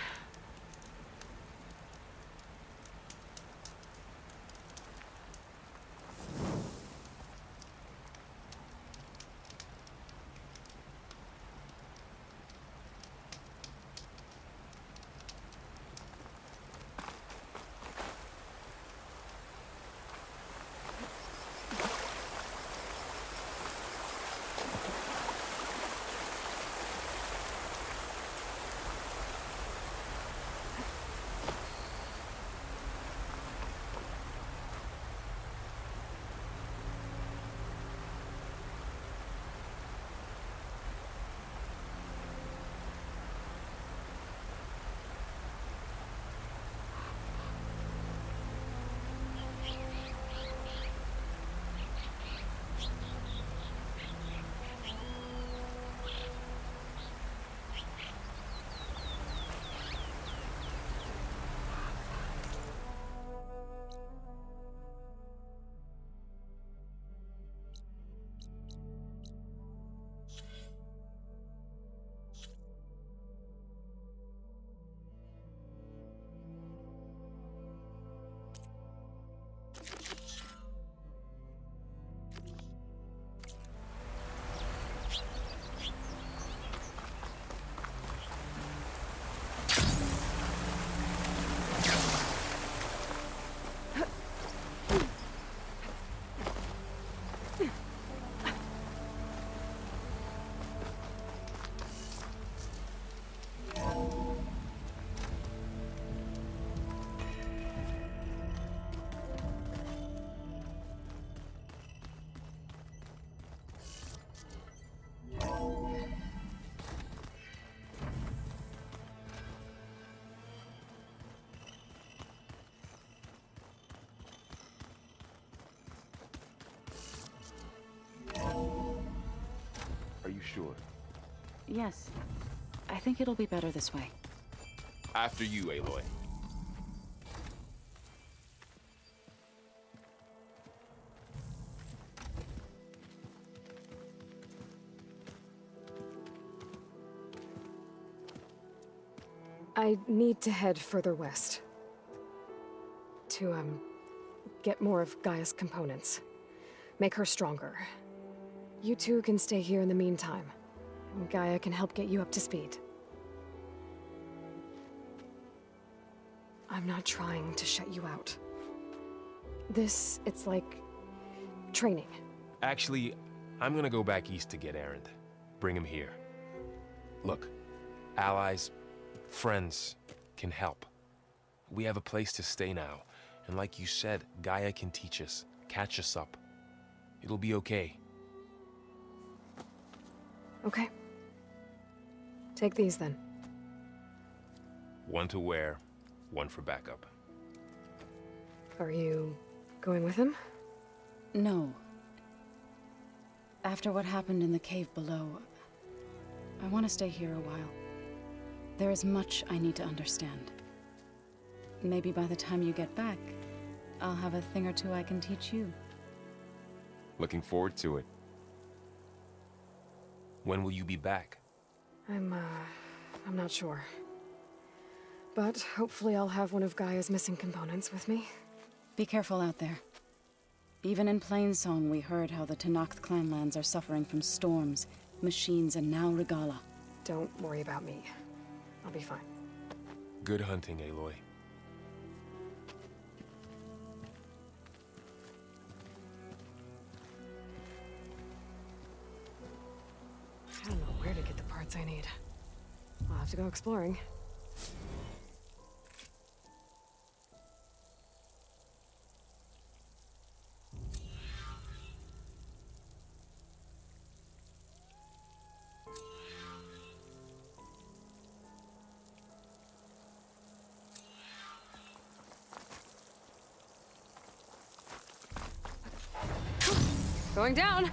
S6: Are you sure?
S7: Yes. I think it'll be better this way.
S6: After you, Aloy.
S3: I need to head further west. To, get more of Gaia's components. Make her stronger. You two can stay here in the meantime. Gaia can help get you up to speed. I'm not trying to shut you out. It's like training.
S9: Actually, I'm gonna go back east to get Erend. Bring him here. Look, allies, friends can help. We have a place to stay now, and like you said, Gaia can teach us, catch us up. It'll be okay.
S3: Okay. Take these then.
S9: One to wear, one for backup.
S3: Are you going with him?
S7: No. After what happened in the cave below, I want to stay here a while. There is much I need to understand. Maybe by the time you get back, I'll have a thing or two I can teach you.
S6: Looking forward to it.
S9: When will you be back?
S3: I'm not sure. But hopefully I'll have one of Gaia's missing components with me.
S7: Be careful out there. Even in Plainsong, we heard how the Tenakth clanlands are suffering from storms, machines, and now Regala.
S3: Don't worry about me. I'll be fine.
S9: Good hunting, Aloy.
S3: I don't know where to get the parts I need. I'll have to go exploring. Going down!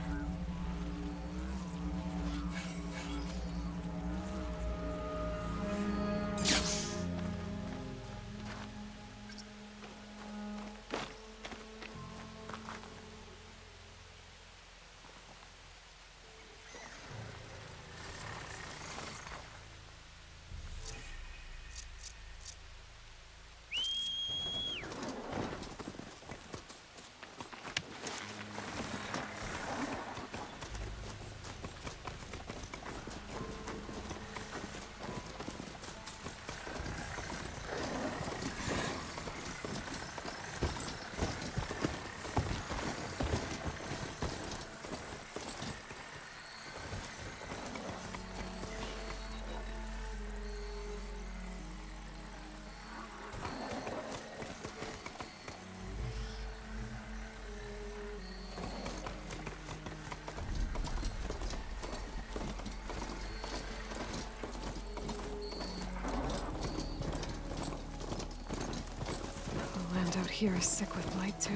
S3: Out here is sick with blight too.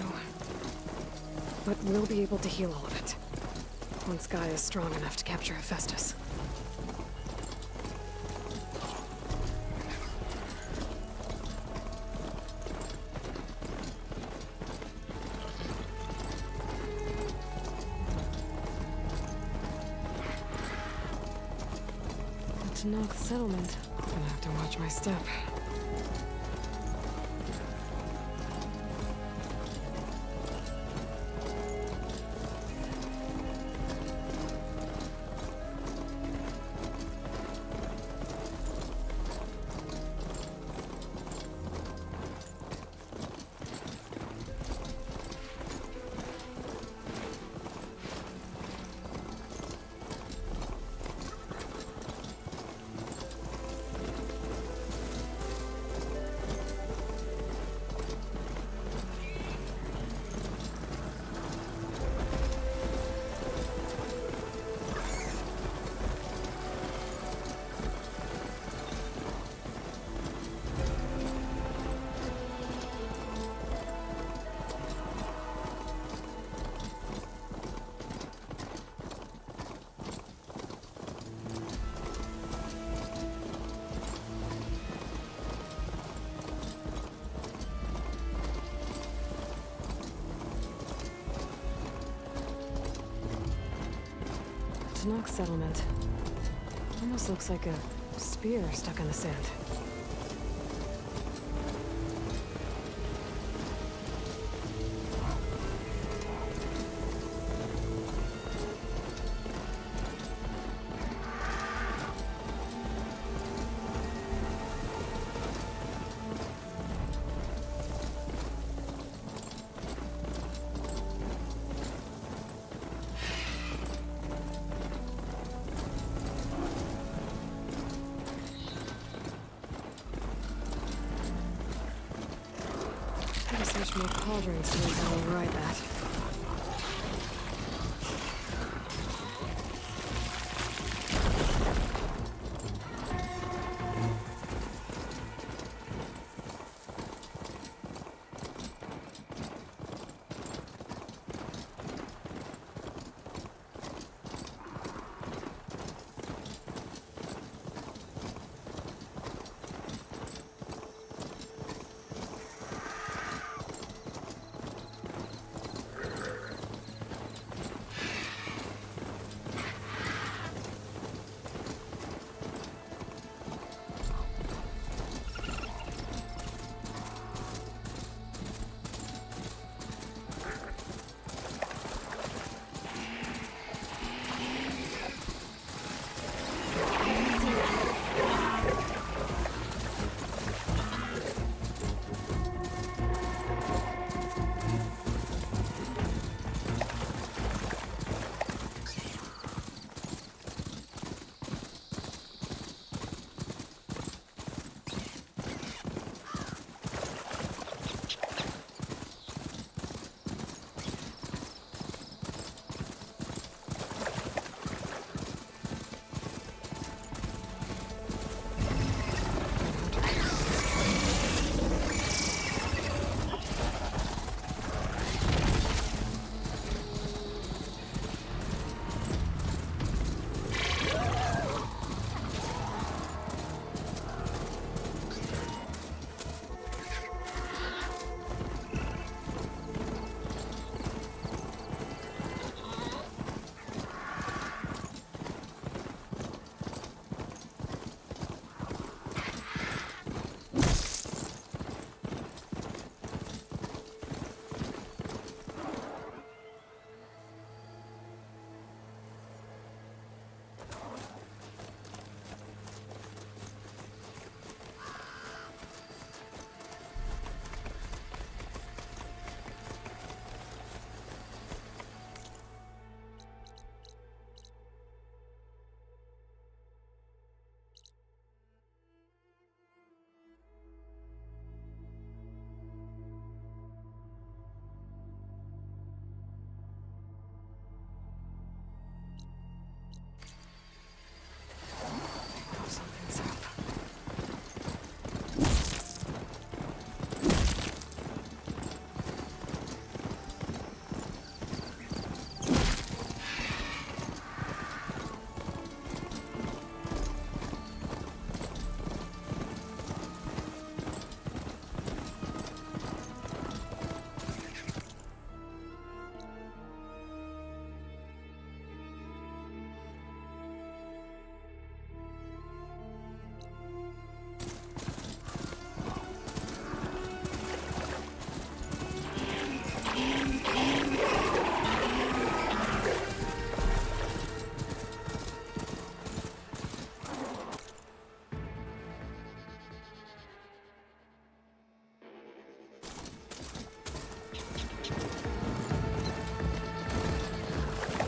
S3: But we'll be able to heal all of it. Once Gaia is strong enough to capture Hephaestus. The Tenakth settlement. Gonna have to watch my step. Tenakth settlement. Almost looks like a spear stuck in the sand. Wish more cauldrons knew how to ride that.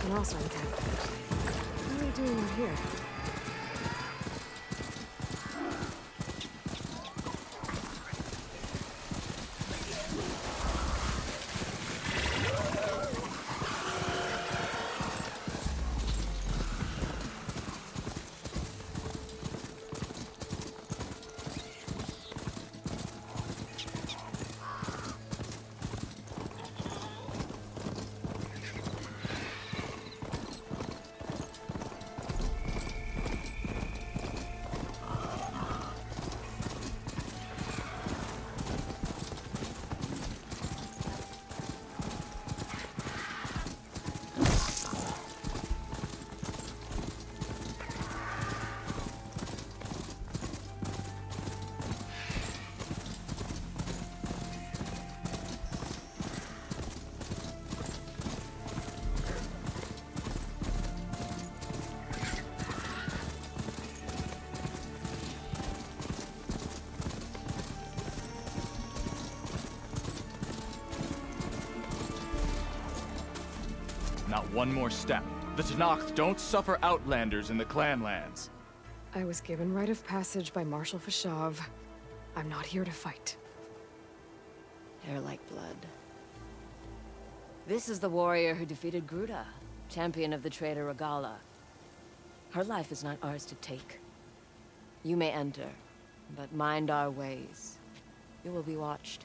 S3: An awesome camp. What are we doing out here?
S10: Not one more step. The Tenakth don't suffer outlanders in the Clanlands.
S3: I was given rite of passage by Marshal Fashav. I'm not here to fight.
S11: They're like blood. This is the warrior who defeated Gruta, champion of the traitor Regala. Her life is not ours to take. You may enter, but mind our ways. You will be watched.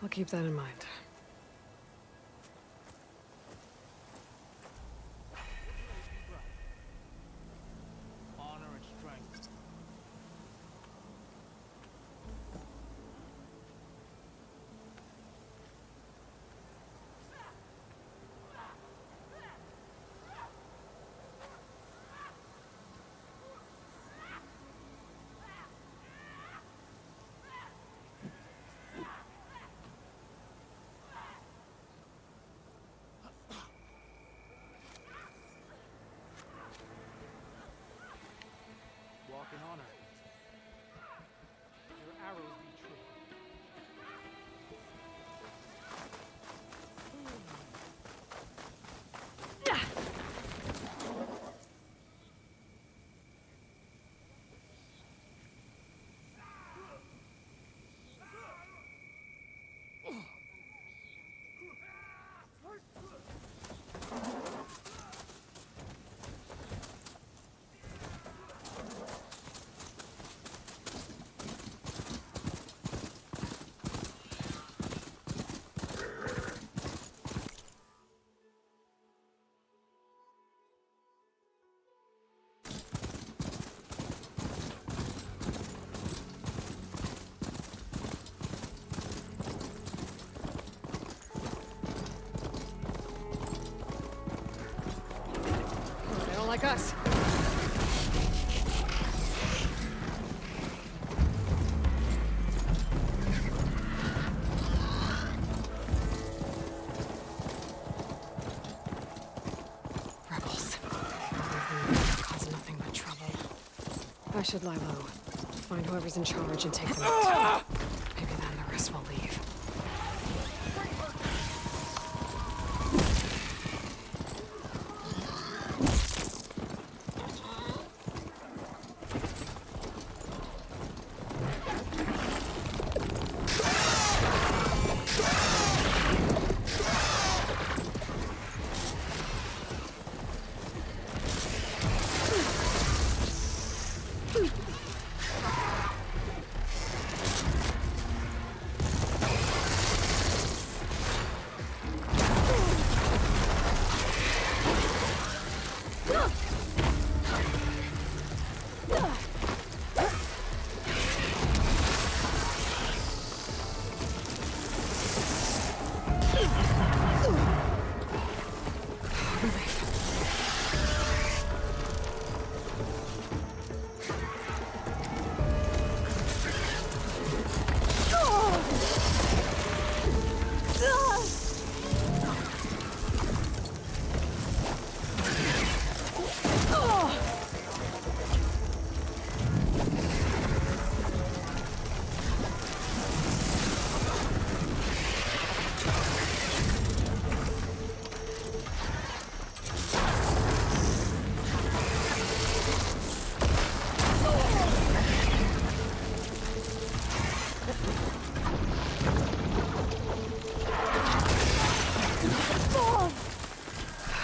S3: I'll keep that in mind.
S12: Honor and strength. Walk in honor. Your arrows be true.
S3: They don't like us. Rebels. Cause nothing but trouble. I should lie low. Find whoever's in charge and take them out. Maybe then the rest will leave.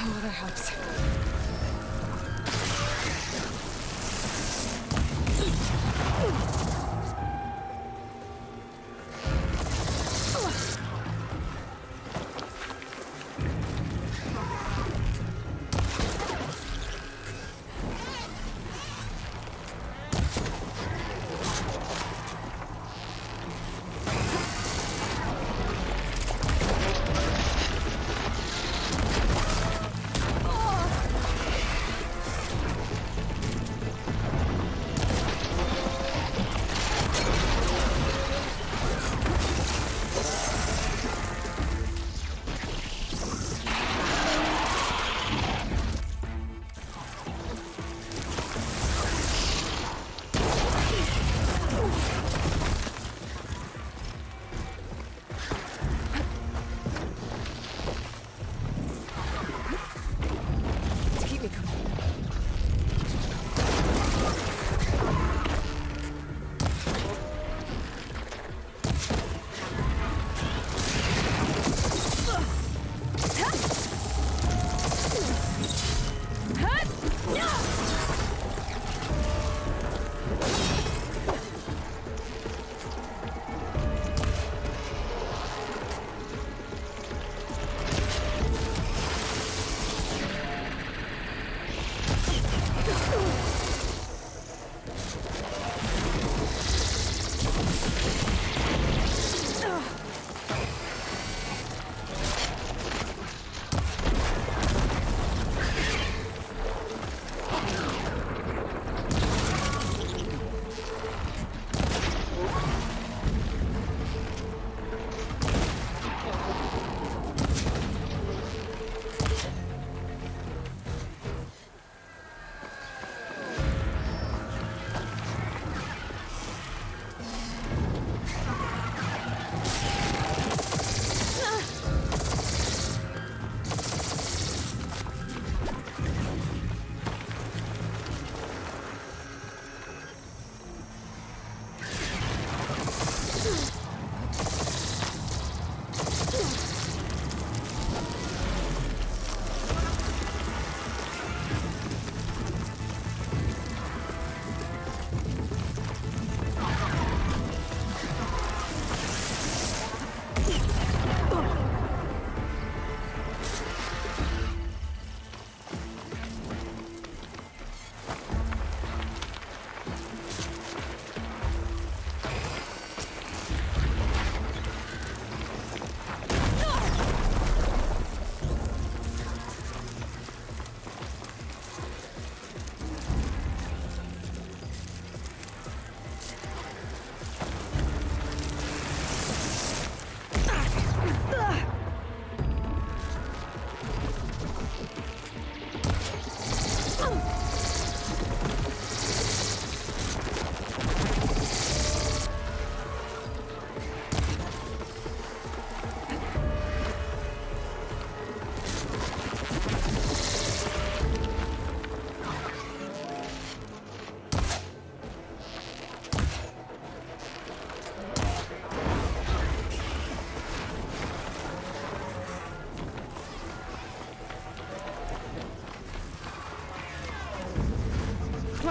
S3: Oh, that helps.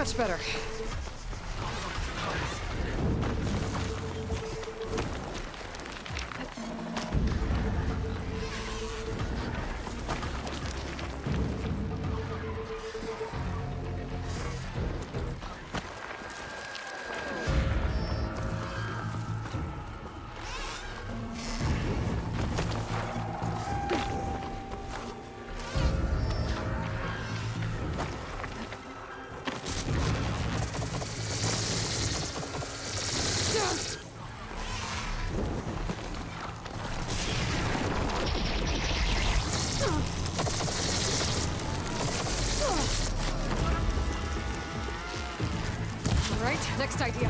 S3: Much better. All right, next idea.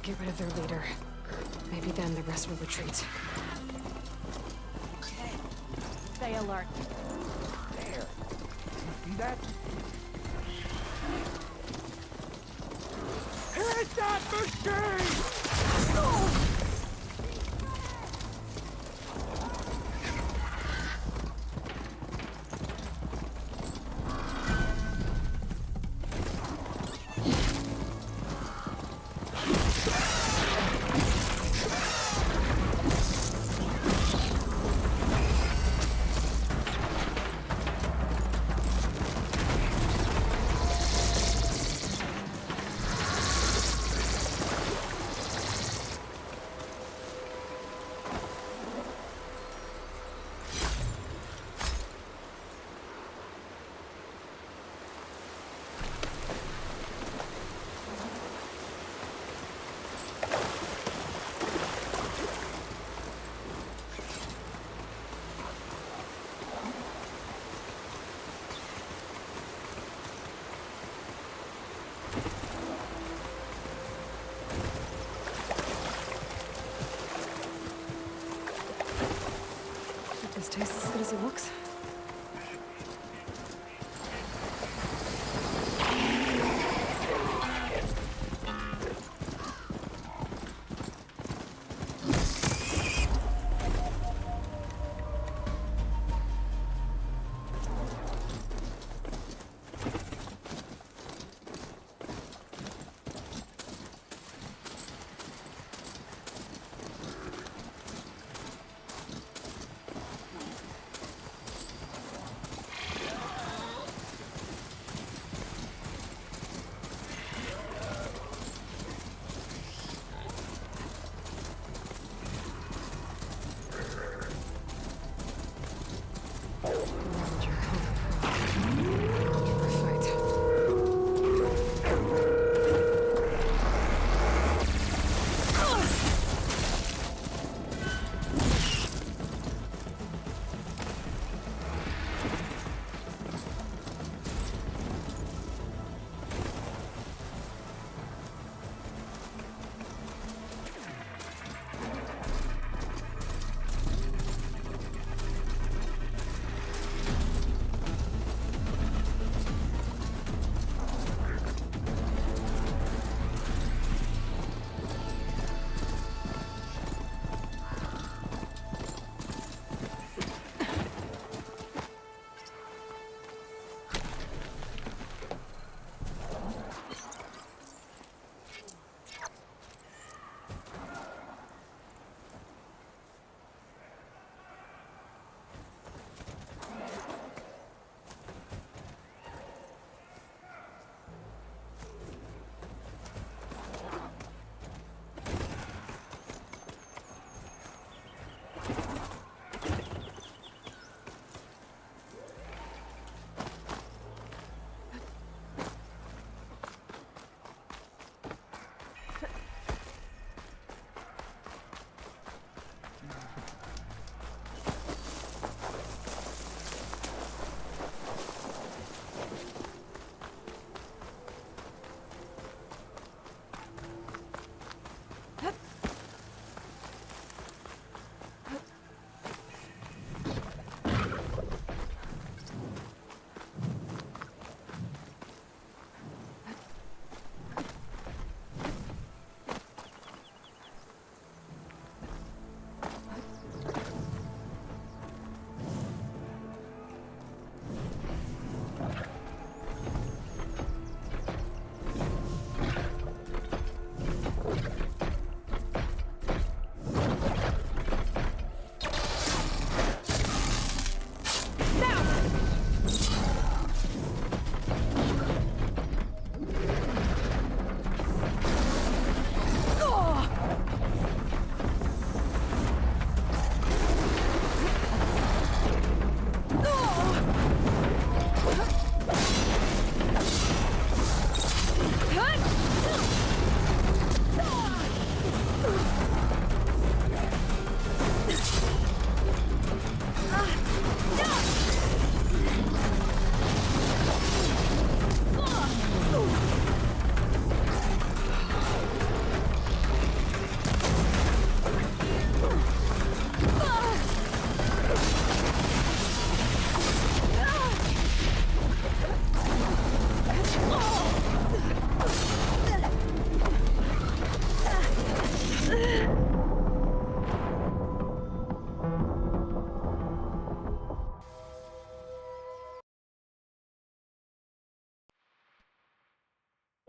S3: get rid of their leader. Maybe then the rest will retreat.
S13: Stay alert.
S12: There. You see that? Hit that machine! No!
S3: This tastes as good as it looks.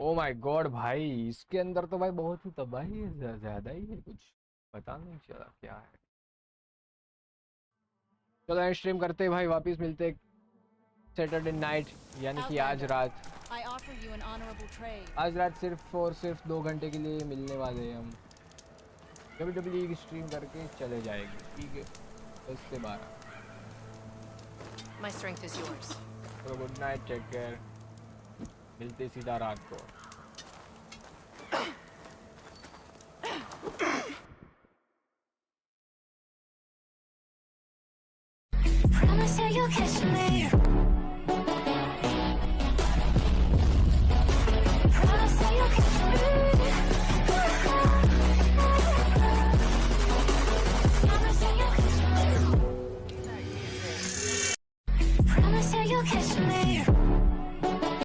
S2: Oh my God भाई, इसके अंदर तो भाई बहुत ही तबाही है, ज्यादा ही है, कुछ पता नहीं चला क्या है। चलो स्ट्रीम करते हैं भाई, वापस मिलते सैटरडे नाइट, यानी कि आज रात। आज रात सिर्फ और सिर्फ 2 घंटे के लिए मिलने वाले हैं हम। WWE की स्ट्रीम करके चले जाएंगे, ठीक है, 10 से 12।
S11: My strength is yours.
S2: चलो गुड नाइट, टेक केयर, मिलते सीधा रात को।
S1: Promise that you'll catch me.